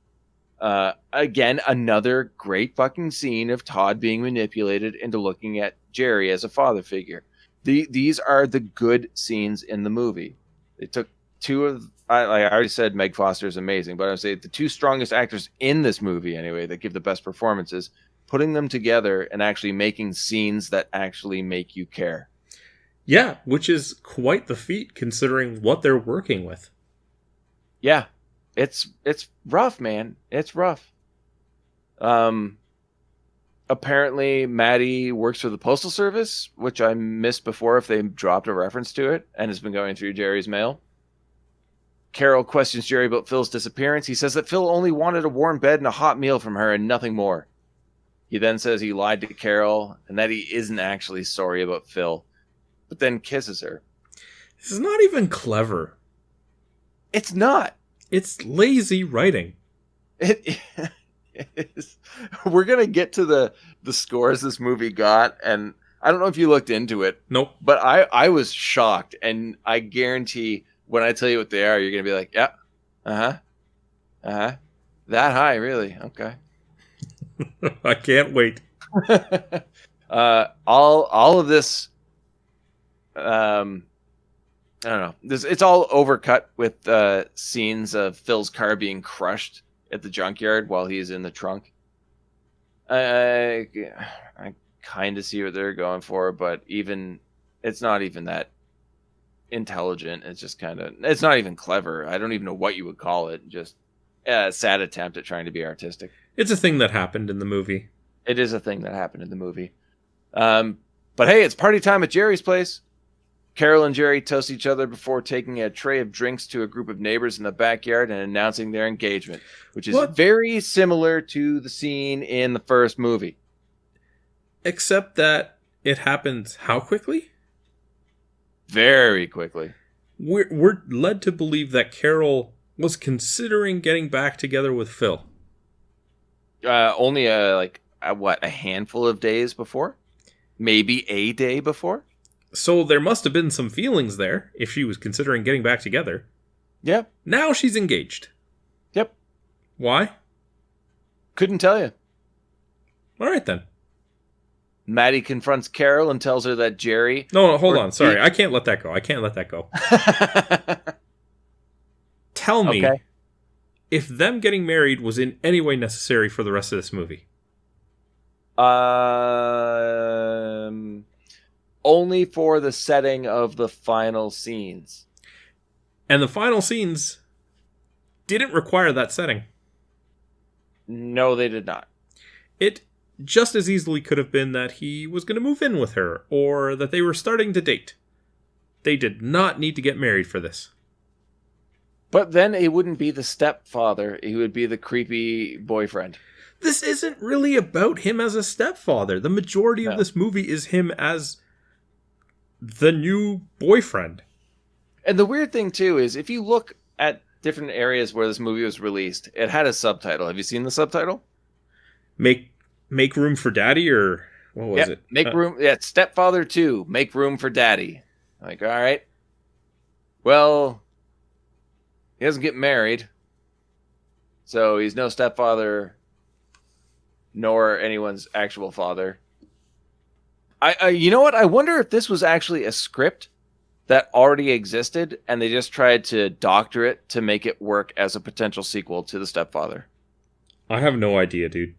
Again, another great fucking scene of Todd being manipulated into looking at Jerry as a father figure. These are the good scenes in the movie. They took two of, I already said Meg Foster is amazing, but I would say the two strongest actors in this movie, anyway, that give the best performances, putting them together and actually making scenes that actually make you care. Yeah, which is quite the feat considering what they're working with. Yeah, it's rough, man. It's rough. Apparently Maddie works for the Postal Service, which I missed before if they dropped a reference to it, and has been going through Jerry's mail. Carol questions Jerry about Phil's disappearance. He says that Phil only wanted a warm bed and a hot meal from her and nothing more. He then says he lied to Carol and that he isn't actually sorry about Phil, but then kisses her. This is not even clever. It's not. It's lazy writing. It is. We're going to get to the scores this movie got, and I don't know if you looked into it. Nope. But I was shocked, and I guarantee when I tell you what they are, you're going to be like, yeah, that high, really? Okay. I can't wait. All of this, I don't know. It's all overcut with scenes of Phil's car being crushed at the junkyard while he's in the trunk. I kind of see what they're going for, but it's not even that intelligent. It's just it's not even clever. I don't even know what you would call it. Just a sad attempt at trying to be artistic. It's a thing that happened in the movie. It is a thing that happened in the movie. But hey, it's party time at Jerry's place. Carol and Jerry toast each other before taking a tray of drinks to a group of neighbors in the backyard and announcing their engagement, which is very similar to the scene in the first movie. Except that it happens how quickly? Very quickly. We're led to believe that Carol was considering getting back together with Phil. Only a handful of days before? Maybe a day before? So there must have been some feelings there if she was considering getting back together. Yeah. Now she's engaged. Yep. Why? Couldn't tell you. All right, then. Maddie confronts Carol and tells her that Jerry... No, hold on. Sorry, I can't let that go. Tell me if them getting married was in any way necessary for the rest of this movie. Only for the setting of the final scenes. And the final scenes didn't require that setting. No, they did not. It just as easily could have been that he was going to move in with her, or that they were starting to date. They did not need to get married for this. But then it wouldn't be the stepfather, he would be the creepy boyfriend. This isn't really about him as a stepfather. The majority of this movie is him as the new boyfriend. And the weird thing, too, is if you look at different areas where this movie was released, it had a subtitle. Have you seen the subtitle? Make room for daddy, or what was it? Make room. Yeah, Stepfather 2, Make Room for Daddy. Like, all right. Well, he doesn't get married, so he's no stepfather, nor anyone's actual father. You know what? I wonder if this was actually a script that already existed, and they just tried to doctor it to make it work as a potential sequel to The Stepfather. I have no idea, dude.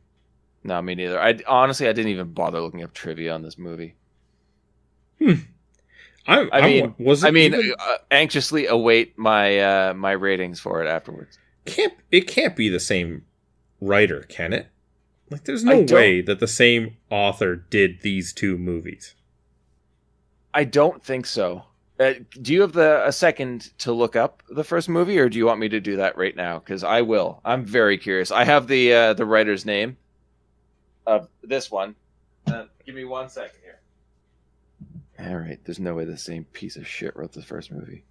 No, me neither. Honestly, I didn't even bother looking up trivia on this movie. Anxiously await my my ratings for it afterwards. It can't be the same writer, can it? Like, there's no way that the same author did these two movies. I don't think so. Do you have a second to look up the first movie, or do you want me to do that right now? Because I will. I'm very curious. I have the writer's name of this one. Give me 1 second here. All right. There's no way the same piece of shit wrote the first movie.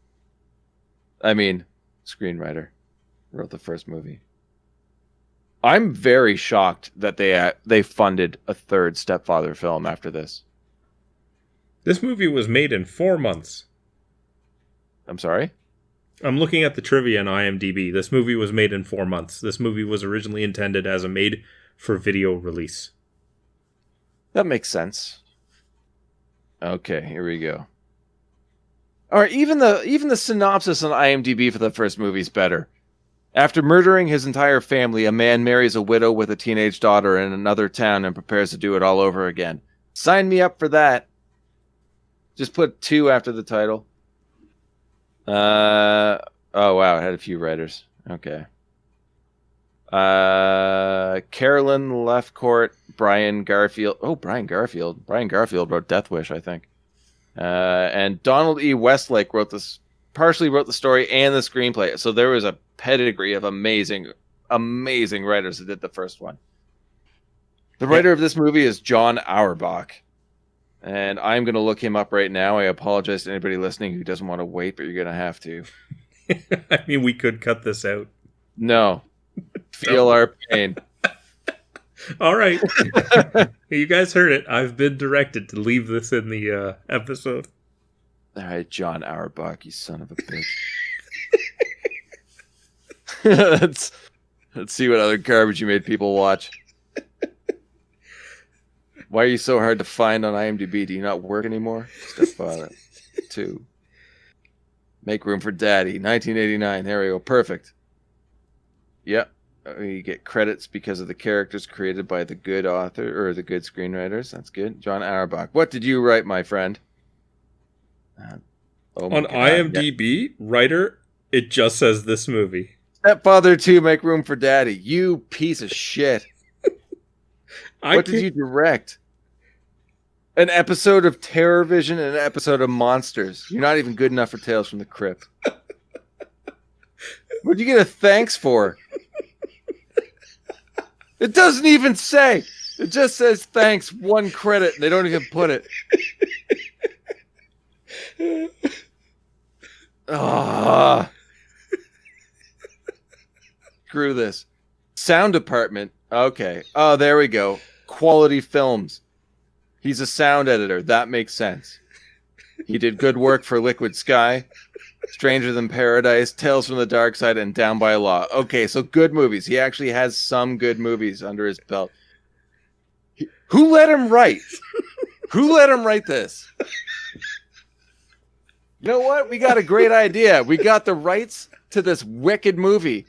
I mean, screenwriter wrote the first movie. I'm very shocked that they funded a third Stepfather film after this. This movie was made in 4 months. I'm sorry? I'm looking at the trivia on IMDb. This movie was made in 4 months. This movie was originally intended as a made-for-video release. That makes sense. Okay, here we go. All right, even the synopsis on IMDb for the first movie is better. After murdering his entire family, a man marries a widow with a teenage daughter in another town and prepares to do it all over again. Sign me up for that. Just put 2 after the title. Oh wow, it had a few writers. Okay. Carolyn, Lefcourt, Brian Garfield. Oh, Brian Garfield. Brian Garfield wrote Death Wish, I think. And Donald E. Westlake partially wrote the story and the screenplay. So there was a pedigree of amazing writers that did the first one. The writer of this movie is John Auerbach. And I'm going to look him up right now. I apologize to anybody listening who doesn't want to wait, but you're going to have to. I mean, we could cut this out. No. Feel our pain. All right. You guys heard it. I've been directed to leave this in the episode. All right, John Auerbach, you son of a bitch. Let's see what other garbage you made people watch. Why are you so hard to find on IMDb? Do you not work anymore? Stepfather. 2. Make Room for Daddy. 1989. There we go. Perfect. Yep. You get credits because of the characters created by the good author or the good screenwriters. That's good. John Auerbach. What did you write, my friend? On IMDb, writer, it just says this movie. Stepfather 2, Make Room for Daddy. You piece of shit. What did you direct? An episode of Terror Vision and an episode of Monsters. You're not even good enough for Tales from the Crypt. What'd you get a thanks for? It doesn't even say. It just says thanks, 1 credit, and they don't even put it. Screw this. Sound department. Okay. Oh, there we go. Quality Films. He's a sound editor. That makes sense. He did good work for Liquid Sky, Stranger Than Paradise, Tales from the Dark Side, and Down by Law. Okay, so good movies. He actually has some good movies under his belt. Who let him write? Who let him write this? You know what? We got a great idea. We got the rights to this wicked movie.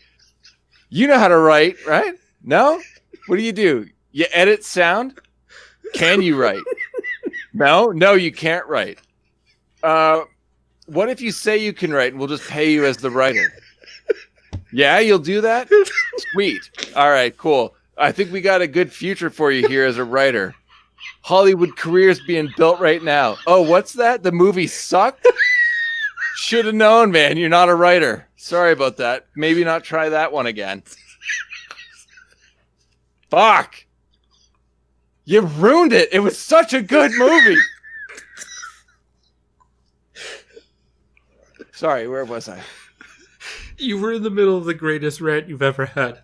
You know how to write, right? No? What do? You edit sound? Can you write? No, you can't write. What if you say you can write and we'll just pay you as the writer? Yeah, you'll do that? Sweet. All right, cool. I think we got a good future for you here as a writer. Hollywood careers being built right now. Oh, what's that? The movie sucked? Should have known, man. You're not a writer. Sorry about that. Maybe not try that one again. Fuck. You ruined it. It was such a good movie. Sorry, where was I? You were in the middle of the greatest rant you've ever had.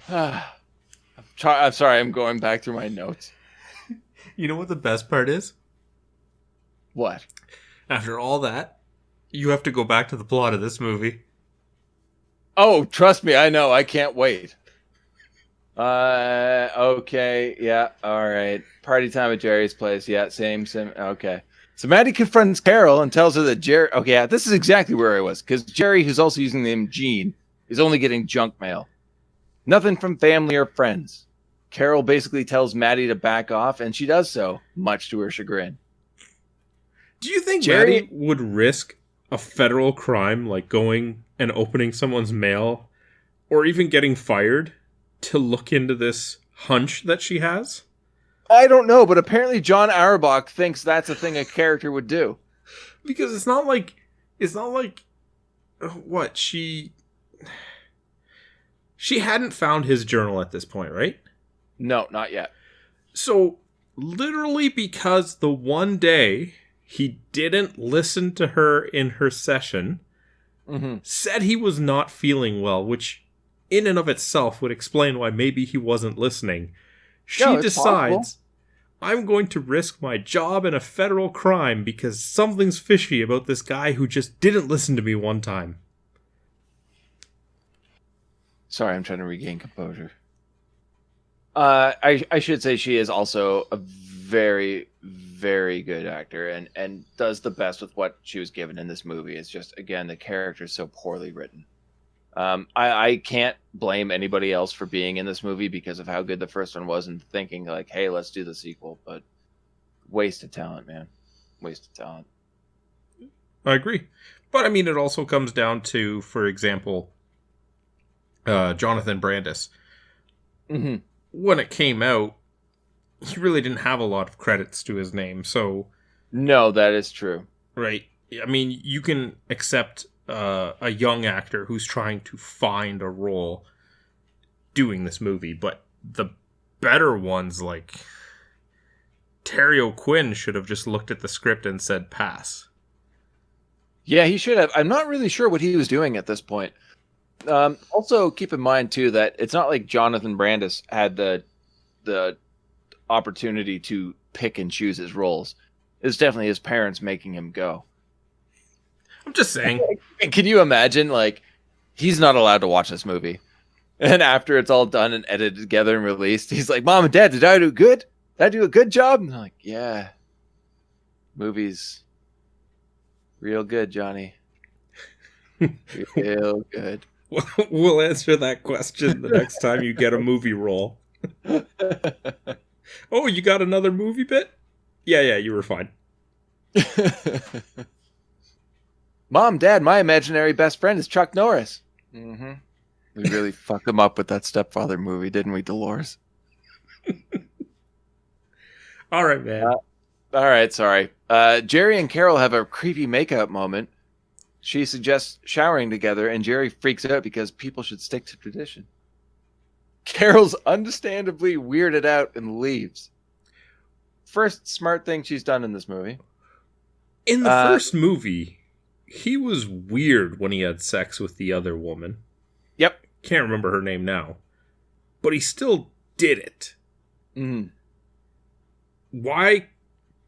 I'm sorry, I'm going back through my notes. You know what the best part is? What? After all that, you have to go back to the plot of this movie. Oh, trust me, I know. I can't wait. Okay, yeah, all right. Party time at Jerry's place. Yeah, same. Okay. So Maddie confronts Carol and tells her that Jerry... Okay, yeah, this is exactly where I was. Because Jerry, who's also using the name Gene, is only getting junk mail. Nothing from family or friends. Carol basically tells Maddie to back off, and she does so, much to her chagrin. Do you think Maddie would risk a federal crime like going and opening someone's mail or even getting fired to look into this hunch that she has? I don't know, but apparently John Auerbach thinks that's a thing a character would do. Because it's not like what she hadn't found his journal at this point, right? No, not yet. So literally because the one day he didn't listen to her in her session, said he was not feeling well, which in and of itself would explain why maybe he wasn't listening. She decides, I'm going to risk my job in a federal crime because something's fishy about this guy who just didn't listen to me one time. Sorry, I'm trying to regain composure. I should say she is also a very, very good actor and does the best with what she was given in this movie. It's just, again, the character is so poorly written. I can't blame anybody else for being in this movie because of how good the first one was and thinking like, hey, let's do the sequel. But waste of talent, man. Waste of talent. I agree. But I mean, it also comes down to, for example, Jonathan Brandis. Mm-hmm. When it came out, he really didn't have a lot of credits to his name. So, no, that is true. Right. I mean, you can accept a young actor who's trying to find a role doing this movie, but the better ones, like Terry O'Quinn, should have just looked at the script and said pass. Yeah, he should have. I'm not really sure what he was doing at this point. Also, keep in mind too that it's not like Jonathan Brandis had the opportunity to pick and choose his roles. It's definitely his parents making him go. I'm just saying. Can you imagine, like, he's not allowed to watch this movie, and after it's all done and edited together and released, he's like, "Mom and Dad, did I do good? Did I do a good job?" And they're like, "Yeah, movie's real good, Johnny. Real good." We'll answer that question the next time you get a movie role. Oh, you got another movie bit? Yeah, you were fine. Mom, Dad, my imaginary best friend is Chuck Norris. Mm-hmm. We really fucked him up with that Stepfather movie, didn't we, Dolores? All right, man. All right, sorry. Jerry and Carol have a creepy makeout moment. She suggests showering together, and Jerry freaks out because people should stick to tradition. Carol's understandably weirded out and leaves. First smart thing she's done in this movie. In the first movie, he was weird when he had sex with the other woman. Yep. Can't remember her name now. But he still did it. Mm. Why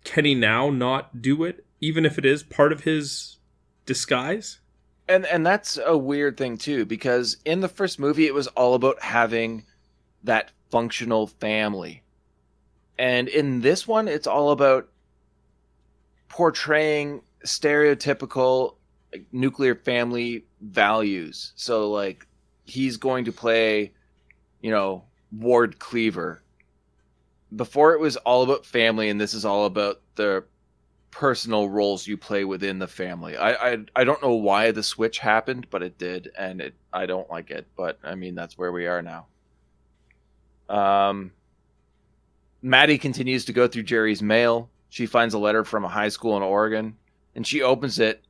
can he now not do it, even if it is part of his disguise? And that's a weird thing too, because in the first movie it was all about having that functional family. And in this one it's all about portraying stereotypical nuclear family values. So like he's going to play, Ward Cleaver. Before it was all about family, and this is all about the personal roles you play within the family. I don't know why the switch happened, but it did, and I don't like it. But I mean, that's where we are now. Maddie continues to go through Jerry's mail. She finds a letter from a high school in Oregon, and she opens it.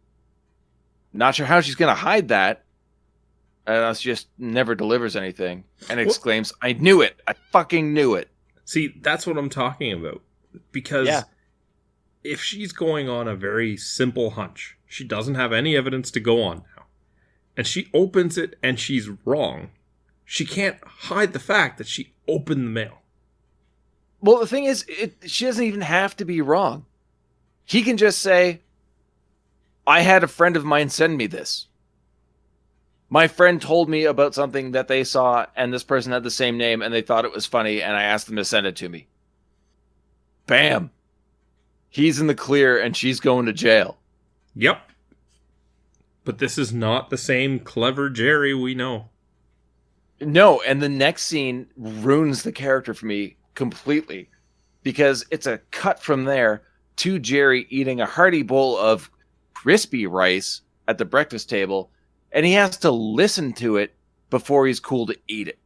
Not sure how she's going to hide that. And she just never delivers anything, and exclaims, "I knew it! I fucking knew it!" See, that's what I'm talking about. Because if she's going on a very simple hunch, she doesn't have any evidence to go on now, and she opens it and she's wrong, she can't hide the fact that she opened the mail. Well, the thing is, she doesn't even have to be wrong. He can just say, "I had a friend of mine send me this. My friend told me about something that they saw, and this person had the same name, and they thought it was funny, and I asked them to send it to me." Bam. He's in the clear, and she's going to jail. Yep. But this is not the same clever Jerry we know. No, and the next scene ruins the character for me completely, because it's a cut from there to Jerry eating a hearty bowl of crispy rice at the breakfast table, and he has to listen to it before he's cool to eat it.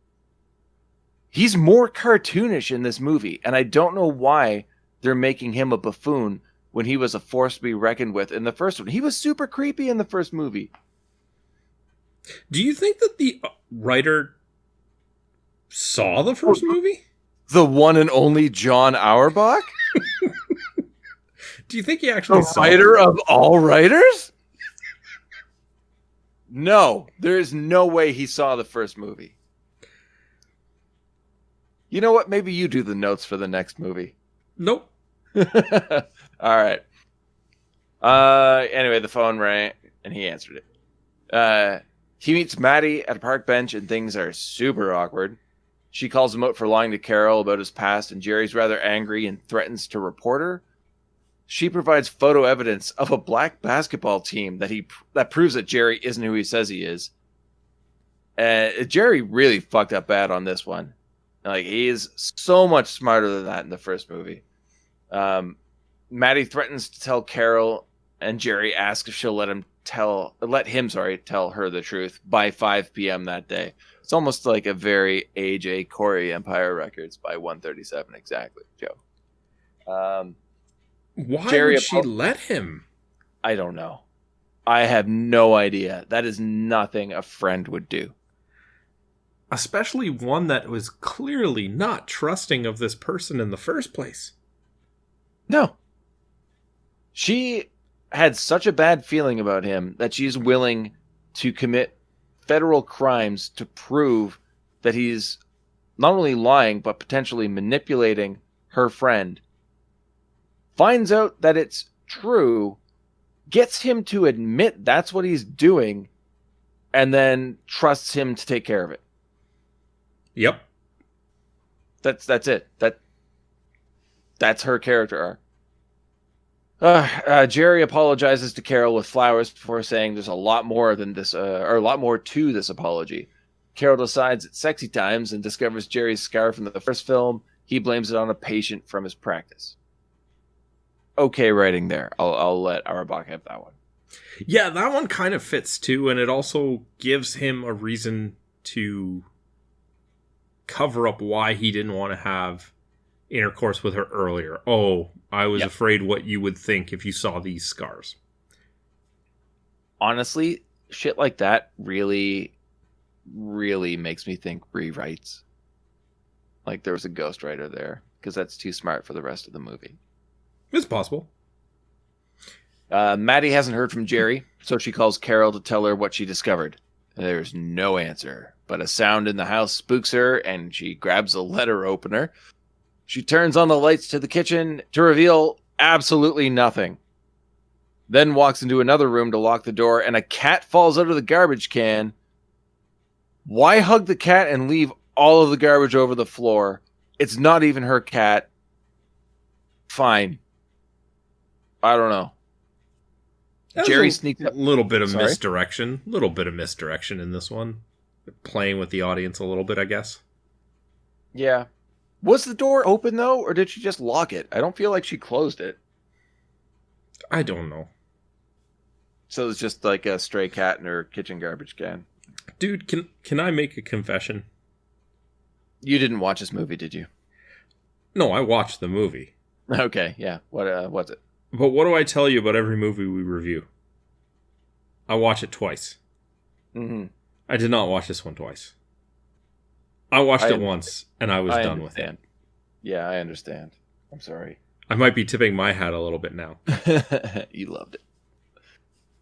He's more cartoonish in this movie, and I don't know why they're making him a buffoon when he was a force to be reckoned with in the first one. He was super creepy in the first movie. Do you think that the writer saw the first movie? The one and only John Auerbach? Do you think he actually saw the writer of all writers? No, there's no way he saw the first movie. You know what? Maybe you do the notes for the next movie. Nope. All right. Anyway, the phone rang and he answered it. He meets Maddie at a park bench and things are super awkward. She calls him out for lying to Carol about his past, and Jerry's rather angry and threatens to report her. She provides photo evidence of a black basketball team that proves that Jerry isn't who he says he is. Jerry really fucked up bad on this one. Like, he is so much smarter than that in the first movie. Maddie threatens to tell Carol, and Jerry asks if she'll let him tell her the truth by 5 p.m. that day. It's almost like a very AJ Corey Empire Records by 137 exactly, Joe. Why Jerry would she let him? I don't know. I have no idea. That is nothing a friend would do. Especially one that was clearly not trusting of this person in the first place. No. She had such a bad feeling about him that she's willing to commit federal crimes to prove that he's not only lying, but potentially manipulating her friend. Finds out that it's true, gets him to admit that's what he's doing, and then trusts him to take care of it. Yep. That's it. That's her character arc. Jerry apologizes to Carol with flowers before saying there's a lot more than this, or a lot more to this apology. Carol decides it's sexy times and discovers Jerry's scar from the first film. He blames it on a patient from his practice. Okay, writing there. I'll let Auerbach have that one. Yeah, that one kind of fits too, and it also gives him a reason to cover up why he didn't want to have intercourse with her earlier. Oh, I was afraid what you would think if you saw these scars. Honestly, shit like that really, really makes me think rewrites. Like there was a ghostwriter there, because that's too smart for the rest of the movie. It's possible. Maddie hasn't heard from Jerry, so she calls Carol to tell her what she discovered. There's no answer, but a sound in the house spooks her, and she grabs a letter opener. She turns on the lights to the kitchen to reveal absolutely nothing. Then walks into another room to lock the door, and a cat falls out of the garbage can. Why hug the cat and leave all of the garbage over the floor? It's not even her cat. Fine. I don't know. Jerry sneaks up. A little bit of misdirection. A little bit of misdirection in this one. Playing with the audience a little bit, I guess. Yeah. Was the door open, though, or did she just lock it? I don't feel like she closed it. I don't know. So it's just like a stray cat in her kitchen garbage can. Dude, can I make a confession? You didn't watch this movie, did you? No, I watched the movie. Okay, yeah. What's it? But what do I tell you about every movie we review? I watch it twice. Mm-hmm. I did not watch this one twice. I watched it once, and I was done with it. Yeah, I understand. I'm sorry. I might be tipping my hat a little bit now. You loved it.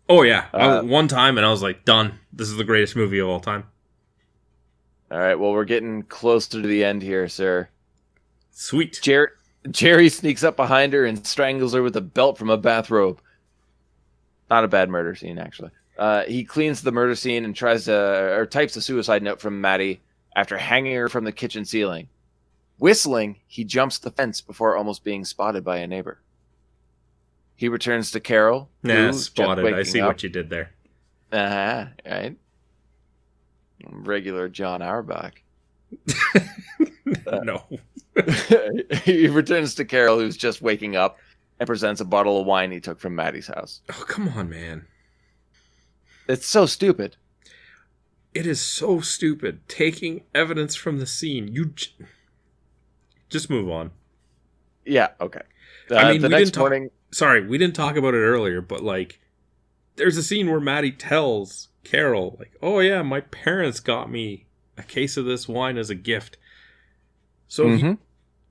Oh, yeah. One time, and I was like, done. This is the greatest movie of all time. All right, well, we're getting closer to the end here, sir. Sweet. Jerry sneaks up behind her and strangles her with a belt from a bathrobe. Not a bad murder scene, actually. He cleans the murder scene and types a suicide note from Maddie after hanging her from the kitchen ceiling. Whistling, he jumps the fence before almost being spotted by a neighbor. He returns to Carol. Yeah, spotted. I see what you did there. Right. Regular John Auerbach. No. He returns to Carol, who's just waking up, and presents a bottle of wine he took from Maddie's house. Oh, come on, man. It's so stupid. It is so stupid. Taking evidence from the scene. You just move on. Yeah, okay. I mean, the next morning... Sorry, we didn't talk about it earlier, but, like, there's a scene where Maddie tells Carol, like, oh, yeah, my parents got me a case of this wine as a gift. So he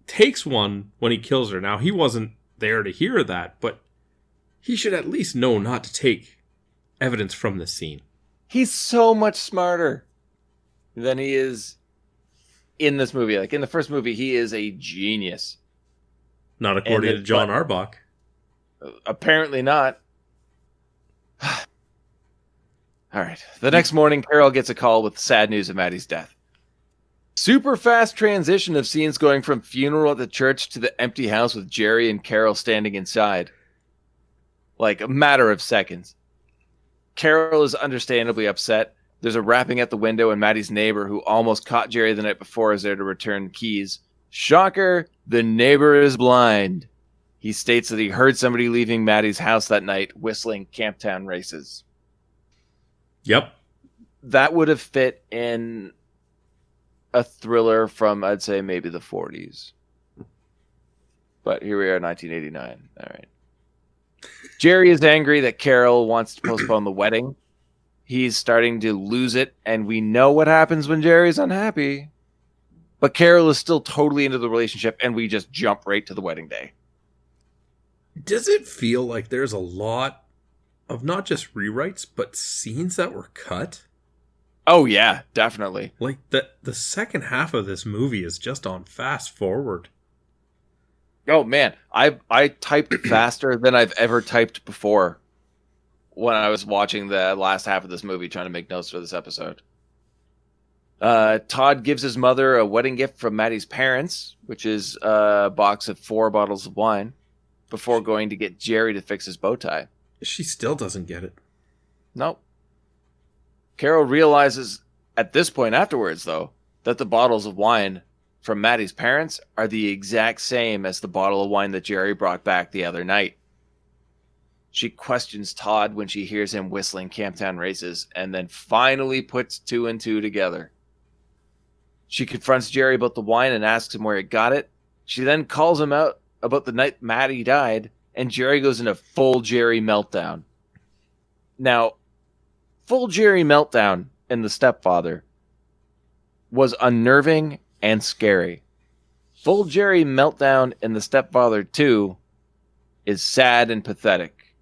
takes one when he kills her. Now, he wasn't there to hear that, but he should at least know not to take evidence from the scene. He's so much smarter than he is in this movie. Like, in the first movie, he is a genius. Not according to John Auerbach. Apparently not. All right. The next morning, Carol gets a call with sad news of Maddie's death. Super fast transition of scenes going from funeral at the church to the empty house with Jerry and Carol standing inside. Like a matter of seconds. Carol is understandably upset. There's a rapping at the window, and Maddie's neighbor, who almost caught Jerry the night before, is there to return keys. Shocker, the neighbor is blind. He states that he heard somebody leaving Maddie's house that night whistling Camptown Races. Yep. That would have fit in a thriller from, I'd say, maybe the 40s. But here we are, 1989. All right. Jerry is angry that Carol wants to postpone the wedding. He's starting to lose it, and we know what happens when Jerry's unhappy. But Carol is still totally into the relationship, and we just jump right to the wedding day. Does it feel like there's a lot of not just rewrites, but scenes that were cut? Oh, yeah, definitely. Like, the second half of this movie is just on fast forward. Oh, man. I typed faster than I've ever typed before when I was watching the last half of this movie, trying to make notes for this episode. Todd gives his mother a wedding gift from Maddie's parents, which is a box of 4 bottles of wine, before going to get Jerry to fix his bow tie. She still doesn't get it. Nope. Carol realizes at this point afterwards, though, that the bottles of wine from Maddie's parents are the exact same as the bottle of wine that Jerry brought back the other night. She questions Todd when she hears him whistling Camptown Races, and then finally puts 2 and 2 together. She confronts Jerry about the wine and asks him where he got it. She then calls him out about the night Maddie died, and Jerry goes into full Jerry meltdown. Now, full Jerry meltdown in The Stepfather was unnerving and scary. Full Jerry meltdown in The Stepfather 2 is sad and pathetic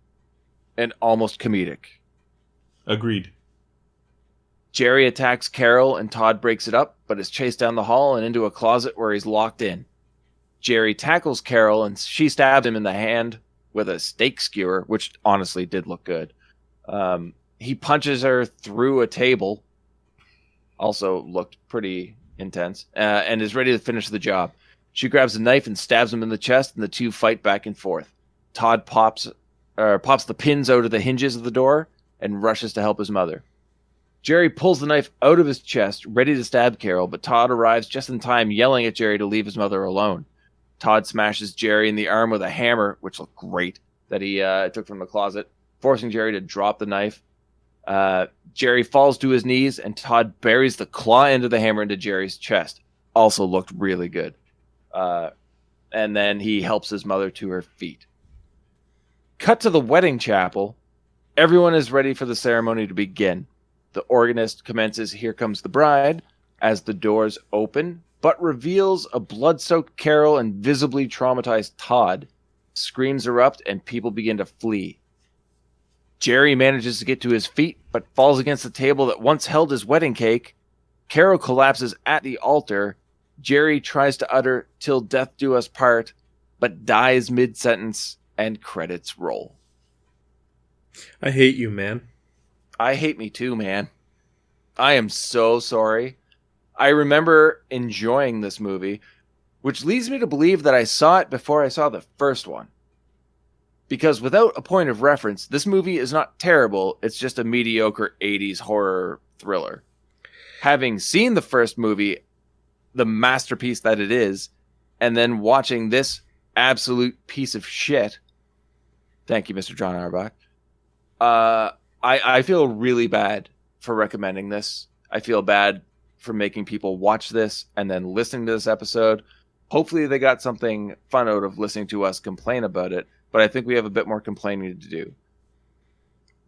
and almost comedic. Agreed. Jerry attacks Carol and Todd breaks it up, but is chased down the hall and into a closet where he's locked in. Jerry tackles Carol and she stabs him in the hand with a steak skewer, which honestly did look good. He punches her through a table, also looked pretty intense, and is ready to finish the job. She grabs a knife and stabs him in the chest, and the two fight back and forth. Todd pops the pins out of the hinges of the door and rushes to help his mother. Jerry pulls the knife out of his chest, ready to stab Carol, but Todd arrives just in time, yelling at Jerry to leave his mother alone. Todd smashes Jerry in the arm with a hammer, which looked great, that he took from the closet, forcing Jerry to drop the knife. Jerry falls to his knees, and Todd buries the claw end of the hammer into Jerry's chest. Also looked really good. And then he helps his mother to her feet. Cut to the wedding chapel. Everyone is ready for the ceremony to begin. The organist commences "Here Comes the Bride" as the doors open, but reveals a blood-soaked Carol and visibly traumatized Todd. Screams erupt and people begin to flee. Jerry manages to get to his feet, but falls against the table that once held his wedding cake. Carol collapses at the altar. Jerry tries to utter "Till death do us part," but dies mid-sentence, and credits roll. I hate you, man. I hate me too, man. I am so sorry. I remember enjoying this movie, which leads me to believe that I saw it before I saw the first one. Because without a point of reference, this movie is not terrible, it's just a mediocre 80s horror thriller. Having seen the first movie, the masterpiece that it is, and then watching this absolute piece of shit, thank you, Mr. John Auerbach, I feel really bad for recommending this. I feel bad for making people watch this and then listening to this episode. Hopefully they got something fun out of listening to us complain about it, but I think we have a bit more complaining to do.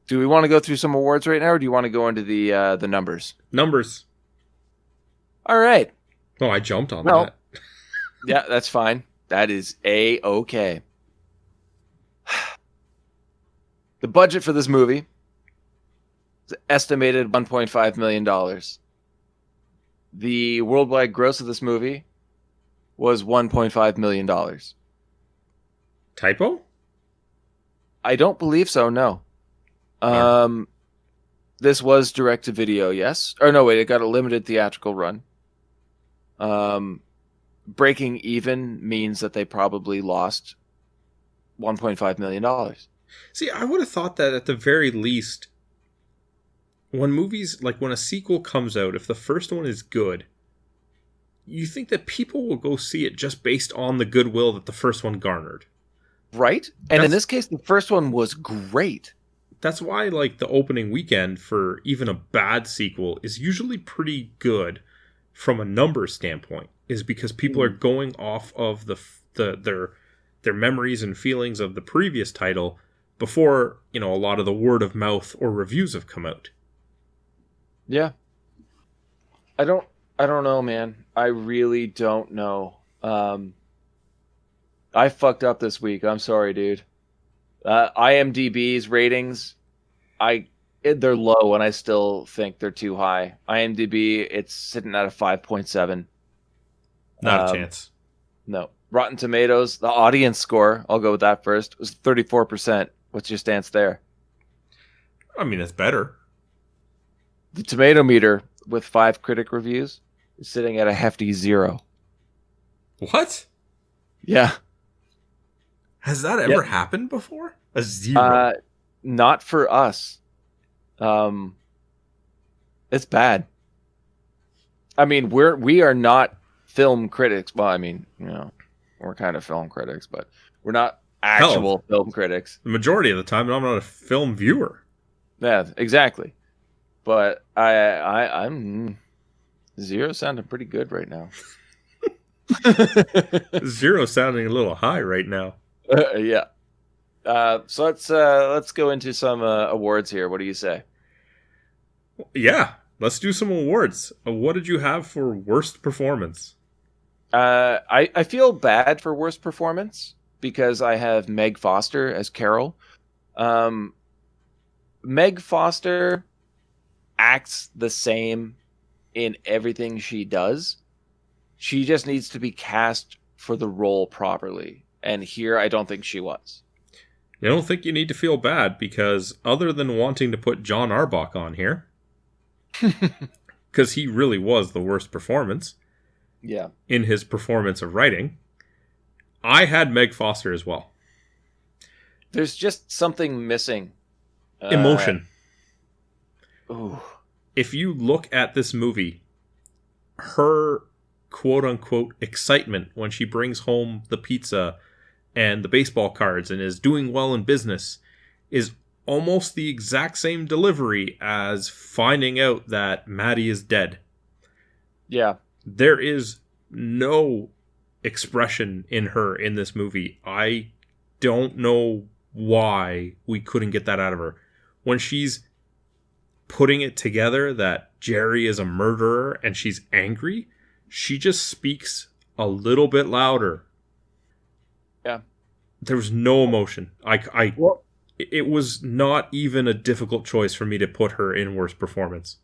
Do we want to go through some awards right now, or do you want to go into the numbers? Numbers. All right. Oh, I jumped on that. Yeah, that's fine. That is A-okay. The budget for this movie is estimated $1.5 million. The worldwide gross of this movie was $1.5 million. Typo? I don't believe so, no. This was direct-to-video, yes. Or no, wait, it got a limited theatrical run. Breaking even means that they probably lost $1.5 million. See, I would have thought that at the very least, when movies, like when a sequel comes out, if the first one is good, you think that people will go see it just based on the goodwill that the first one garnered. Right? And in this case, the first one was great. That's why, like, the opening weekend for even a bad sequel is usually pretty good from a number standpoint, is because people are going off of their memories and feelings of the previous title before, you know, a lot of the word of mouth or reviews have come out. Yeah. I don't know, man. I really don't know. I fucked up this week. I'm sorry, dude. IMDb's ratings, they're low, and I still think they're too high. IMDb, it's sitting at a 5.7. Not a chance. No. Rotten Tomatoes, the audience score, I'll go with that first, was 34%. What's your stance there? I mean, that's better. The tomato meter, with 5 critic reviews, is sitting at a hefty 0. What? Yeah. Has that ever happened before? A 0? Not for us. It's bad. I mean, we are not film critics. Well, I mean, you know, we're kind of film critics, but we're not actual film critics. The majority of the time, I'm not a film viewer. Yeah, exactly. But I'm 0 sounding pretty good right now. 0 sounding a little high right now. Yeah. So let's go into some awards here. What do you say? Yeah, let's do some awards. What did you have for worst performance? I feel bad for worst performance because I have Meg Foster as Carol. Meg Foster acts the same in everything she does. She just needs to be cast for the role properly. And here, I don't think she was. I don't think you need to feel bad, because other than wanting to put John Auerbach on here, because he really was the worst performance in his performance of writing, I had Meg Foster as well. There's just something missing. Emotion. Ooh. If you look at this movie, her quote-unquote excitement when she brings home the pizza and the baseball cards and is doing well in business is almost the exact same delivery as finding out that Maddie is dead. Yeah. There is no expression in her in this movie. I don't know why we couldn't get that out of her. When she's putting it together that Jerry is a murderer and she's angry, she just speaks a little bit louder. Yeah. There was no emotion. It was not even a difficult choice for me to put her in worst performance.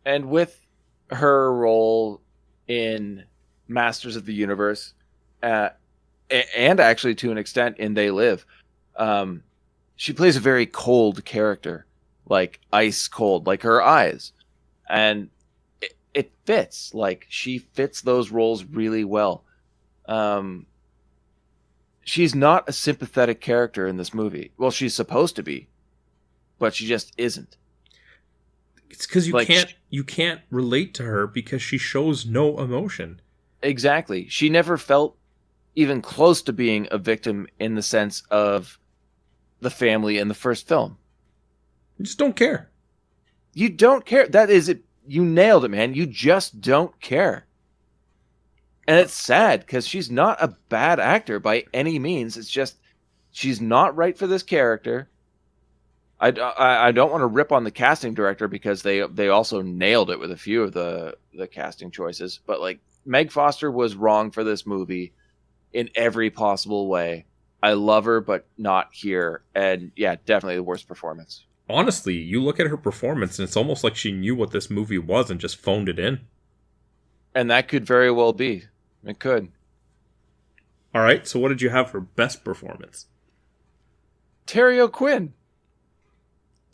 And with her role in Masters of the Universe, and actually to an extent in They Live, she plays a very cold character, like ice cold, like her eyes. And it fits. Like, she fits those roles really well. She's not a sympathetic character in this movie. Well, she's supposed to be, but she just isn't. It's because you can't relate to her because she shows no emotion. Exactly. She never felt even close to being a victim in the sense of the family in the first film. You just don't care. You don't care. That is it. You nailed it, man. You just don't care. And it's sad because she's not a bad actor by any means. It's just she's not right for this character. I don't want to rip on the casting director because they also nailed it with a few of the casting choices. But like, Meg Foster was wrong for this movie in every possible way. I love her, but not here. And yeah, definitely the worst performance. Honestly, you look at her performance and it's almost like she knew what this movie was and just phoned it in. And that could very well be. It could. All right, so what did you have for best performance? Terry O'Quinn.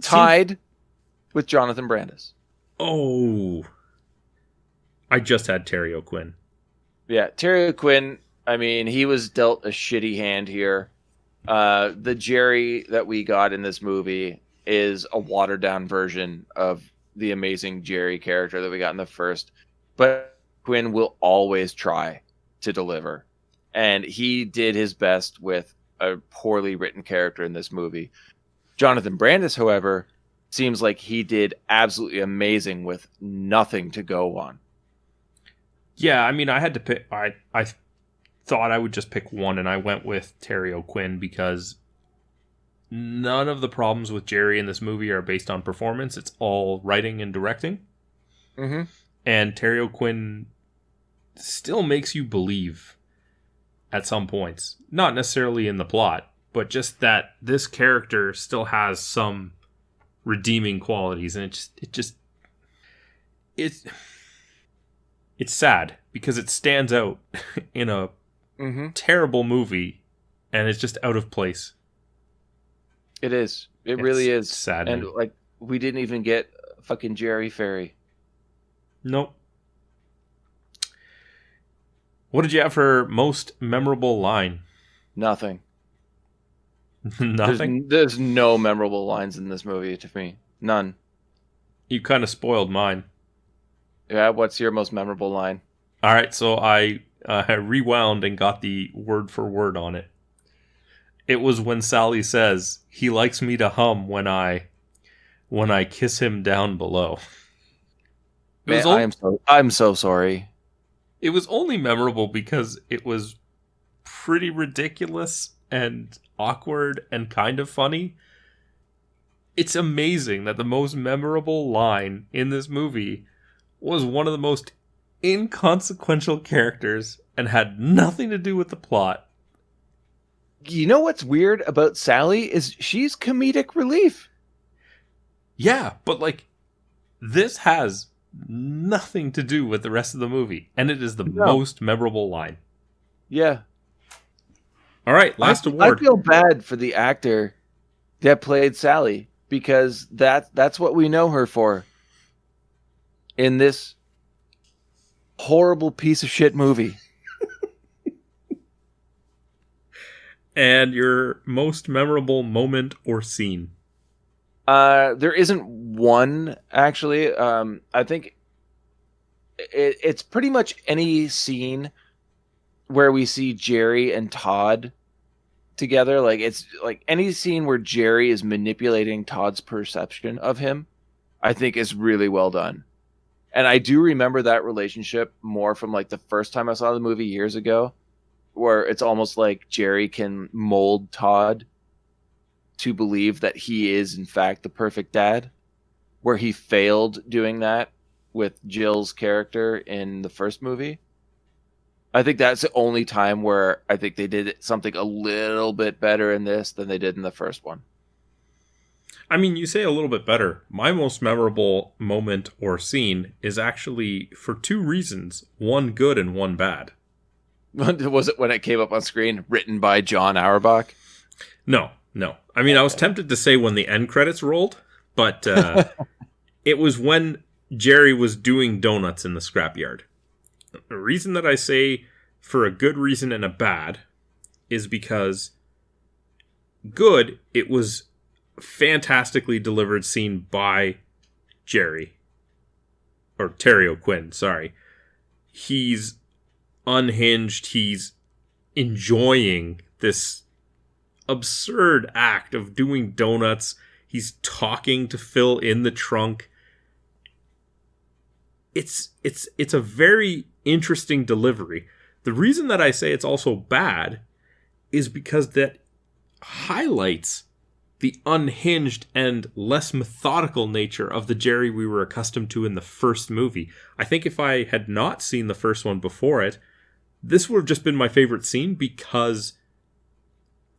Tied with Jonathan Brandis. Oh. I just had Terry O'Quinn. Yeah, Terry O'Quinn, I mean, he was dealt a shitty hand here. The Jerry that we got in this movie is a watered-down version of the amazing Jerry character that we got in the first. But Quinn will always try to deliver. And he did his best with a poorly written character in this movie. Jonathan Brandis, however, seems like he did absolutely amazing with nothing to go on. Yeah, I mean, I had to pick. I thought I would just pick one, and I went with Terry O'Quinn because none of the problems with Jerry in this movie are based on performance. It's all writing and directing. Mm-hmm. And Terry O'Quinn still makes you believe at some points. Not necessarily in the plot, but just that this character still has some redeeming qualities. And it's sad because it stands out in a terrible movie, and it's just out of place. It is. It really is. Sad. And like, we didn't even get fucking Jerry Ferry. Nope. What did you have for most memorable line? Nothing. Nothing? There's no memorable lines in this movie to me. None. You kind of spoiled mine. Yeah, what's your most memorable line? All right, so I rewound and got the word for word on it. It was when Sally says, "He likes me to hum when I kiss him down below." I'm so sorry. It was only memorable because it was pretty ridiculous and awkward and kind of funny. It's amazing that the most memorable line in this movie was one of the most inconsequential characters and had nothing to do with the plot. You know what's weird about Sally is she's comedic relief. Yeah, but like, this has nothing to do with the rest of the movie, and it is the most memorable line. Yeah. All right, last award. I feel bad for the actor that played Sally because that's what we know her for in this horrible piece of shit movie. And your most memorable moment or scene? There isn't one, actually. I think it's pretty much any scene where we see Jerry and Todd together. Like, it's like any scene where Jerry is manipulating Todd's perception of him, I think is really well done. And I do remember that relationship more from like the first time I saw the movie years ago, where it's almost like Jerry can mold Todd to believe that he is in fact the perfect dad, where he failed doing that with Jill's character in the first movie. I think that's the only time where I think they did something a little bit better in this than they did in the first one. I mean, you say a little bit better. My most memorable moment or scene is actually for two reasons. One good and one bad. Was it when it came up on screen, written by John Auerbach? No. I mean, I was tempted to say when the end credits rolled, but it was when Jerry was doing donuts in the scrapyard. The reason that I say for a good reason and a bad is because good, it was fantastically delivered scene by Jerry. Or Terry O'Quinn, sorry. He's unhinged. He's enjoying this absurd act of doing donuts. He's talking to fill in the trunk. It's a very interesting delivery. The reason that I say it's also bad is because that highlights the unhinged and less methodical nature of the Jerry we were accustomed to in the first movie. I think if I had not seen the first one before it, this would have just been my favorite scene because,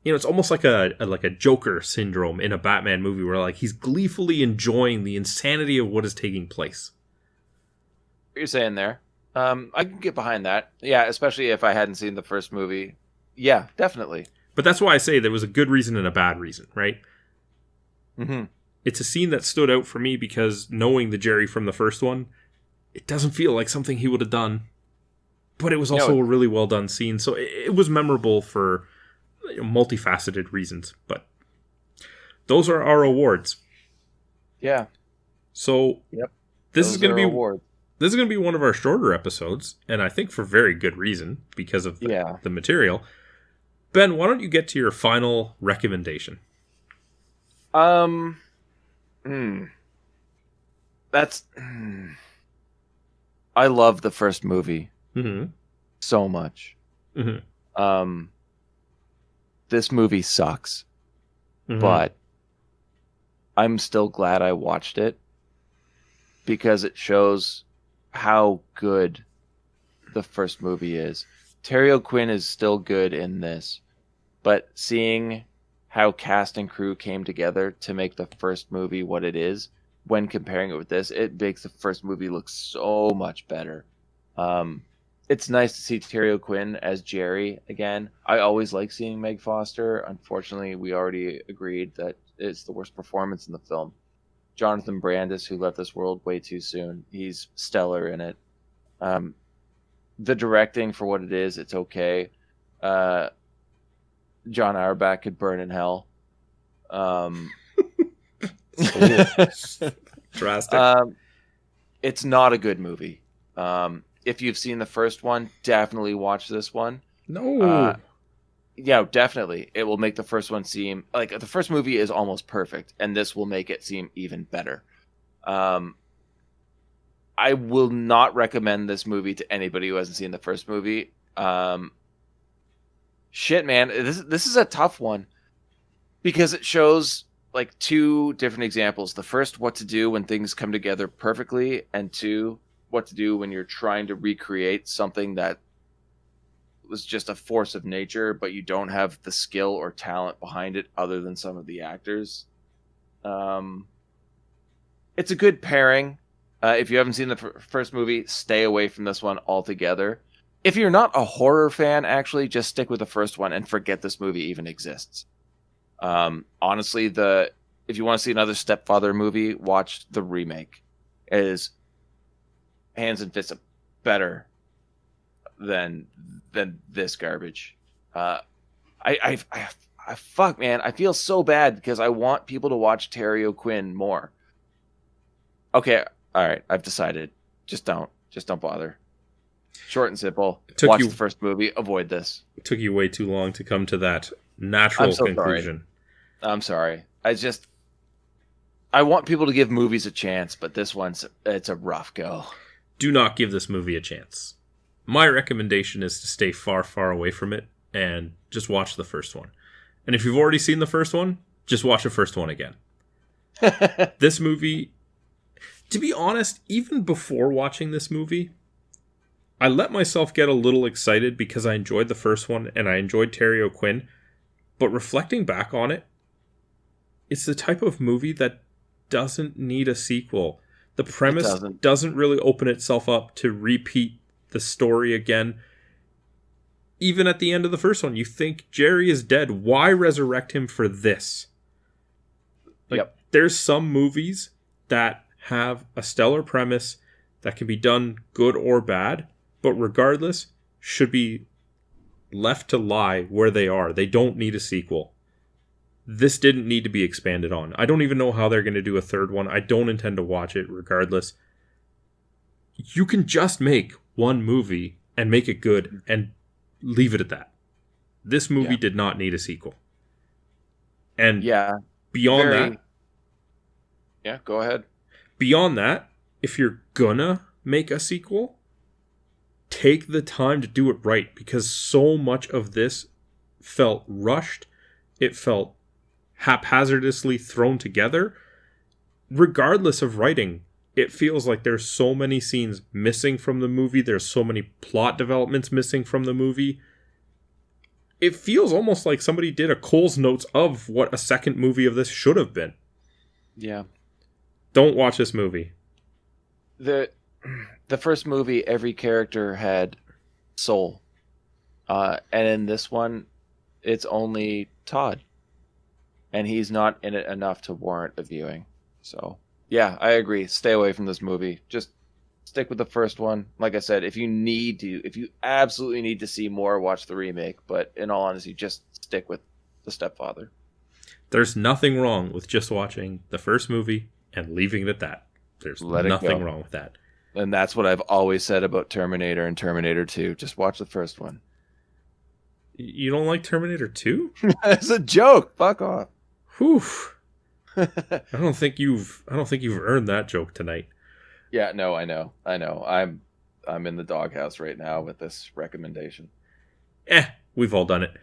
you know, it's almost like a Joker syndrome in a Batman movie where like he's gleefully enjoying the insanity of what is taking place. What you're saying there, I can get behind that. Yeah, especially if I hadn't seen the first movie Yeah, definitely. But that's why I say there was a good reason and a bad reason, right? Mm-hmm. It's a scene that stood out for me because knowing the Jerry from the first one, it doesn't feel like something he would have done. But it was also a really well done scene, so it was memorable for multifaceted reasons. But those are our awards. Yeah. So this is going to be one of our shorter episodes, and I think for very good reason because of the material. Ben, why don't you get to your final recommendation? That's. I love the first movie so much. Mm-hmm. This movie sucks, but I'm still glad I watched it because it shows how good the first movie is. Terry O'Quinn is still good in this, but seeing how cast and crew came together to make the first movie what it is, when comparing it with this, it makes the first movie look so much better. It's nice to see Terry O'Quinn as Jerry again. I always like seeing Meg Foster. Unfortunately, we already agreed that it's the worst performance in the film. Jonathan Brandis, who left this world way too soon, he's stellar in it. The directing, for what it is, it's okay. John Auerbach could burn in hell. Drastic. It's not a good movie. If you've seen the first one, definitely watch this one. No. Yeah, definitely. It will make the first one seem like the first movie is almost perfect, and this will make it seem even better. I will not recommend this movie to anybody who hasn't seen the first movie. Shit, man, this is a tough one because it shows like two different examples. The first, what to do when things come together perfectly, and two, what to do when you're trying to recreate something that was just a force of nature, but you don't have the skill or talent behind it other than some of the actors. It's a good pairing. If you haven't seen the first movie, stay away from this one altogether. If you're not a horror fan, actually, just stick with the first one and forget this movie even exists. Honestly, if you want to see another Stepfather movie, watch the remake. It is hands and fists better than this garbage. Fuck, man, I feel so bad because I want people to watch Terry O'Quinn more. Okay, all right, I've decided. Just don't bother. Short and simple. Watch the first movie. Avoid this. It took you way too long to come to that natural conclusion. I'm sorry. I want people to give movies a chance, but this it's a rough go. Do not give this movie a chance. My recommendation is to stay far, far away from it and just watch the first one. And if you've already seen the first one, just watch the first one again. This movie, to be honest, even before watching this movie, I let myself get a little excited because I enjoyed the first one and I enjoyed Terry O'Quinn. But reflecting back on it, it's the type of movie that doesn't need a sequel. The premise doesn't really open itself up to repeat the story again. Even at the end of the first one, you think Jerry is dead. Why resurrect him for this? There's some movies that have a stellar premise that can be done good or bad, but regardless, should be left to lie where they are. They don't need a sequel. This didn't need to be expanded on. I don't even know how they're going to do a third one. I don't intend to watch it regardless. You can just make one movie and make it good and leave it at that. This movie did not need a sequel. And beyond that... Yeah, go ahead. Beyond that, if you're gonna make a sequel, take the time to do it right, because so much of this felt rushed. It felt haphazardly thrown together. Regardless of writing, it feels like there's so many scenes missing from the movie. There's so many plot developments missing from the movie. It feels almost like somebody did a Cole's Notes of what a second movie of this should have been. Yeah. Don't watch this movie. The first movie, every character had soul. And in this one, it's only Todd. And he's not in it enough to warrant a viewing. So, yeah, I agree. Stay away from this movie. Just stick with the first one. Like I said, if you absolutely need to see more, watch the remake. But in all honesty, just stick with The Stepfather. There's nothing wrong with just watching the first movie and leaving it at that. There's nothing wrong with that. And that's what I've always said about Terminator and Terminator 2. Just watch the first one. You don't like Terminator 2? It's a joke. Fuck off. Whew. I don't think you've earned that joke tonight. Yeah, no, I know. I'm in the doghouse right now with this recommendation. We've all done it.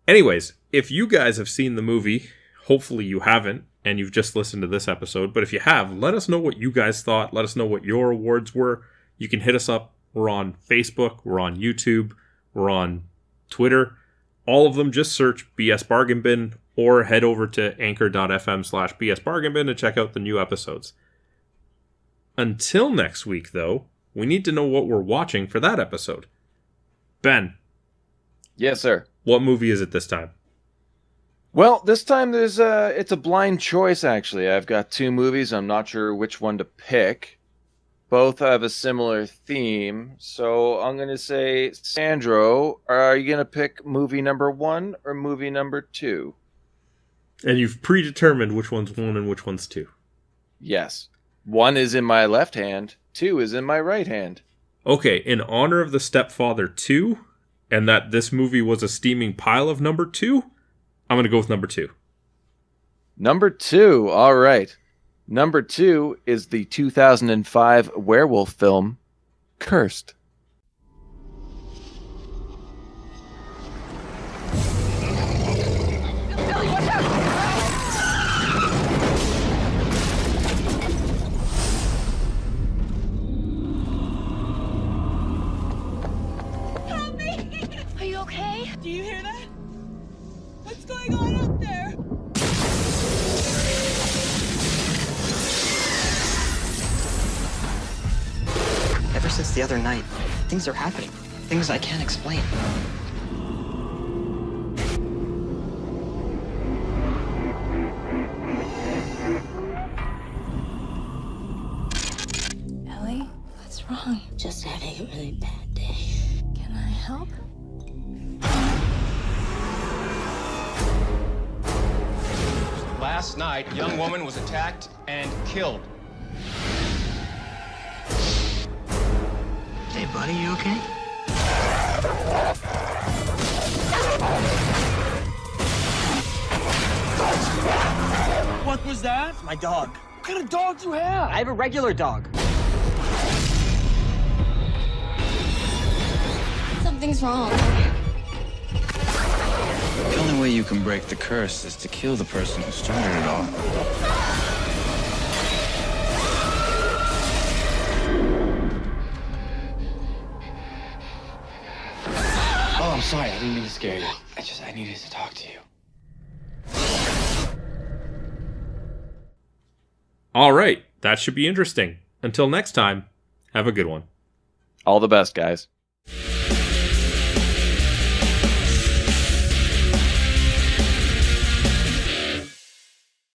Anyways, if you guys have seen the movie, hopefully you haven't, and you've just listened to this episode, but if you have, let us know what you guys thought. Let us know what your awards were. You can hit us up. We're on Facebook. We're on YouTube. We're on Twitter. All of them, just search BS Bargain Bin or head over to anchor.fm/BS Bargain Bin to check out the new episodes. Until next week, though, we need to know what we're watching for that episode. Ben. Yes, sir. What movie is it this time? Well, this time it's a blind choice, actually. I've got two movies. I'm not sure which one to pick. Both have a similar theme. So I'm going to say, Sandro, are you going to pick movie number 1 or movie number 2? And you've predetermined which one's 1 and which one's 2. Yes. 1 is in my left hand. 2 is in my right hand. Okay, in honor of The Stepfather 2, and that this movie was a steaming pile of number 2, I'm going to go with number 2. Number 2, all right. Number 2 is the 2005 werewolf film, Cursed. Help me! Are you okay? Do you hear that? What's going on up there? Ever since the other night, things are happening. Things I can't explain. Ellie, what's wrong? Just having a really bad day. Can I help? Last night, a young woman was attacked and killed. Hey, buddy, you okay? What was that? My dog. What kind of dog do you have? I have a regular dog. Something's wrong. The only way you can break the curse is to kill the person who started it all. Oh, I'm sorry. I didn't mean to scare you. I needed to talk to you. All right, that should be interesting. Until next time, have a good one. All the best, guys.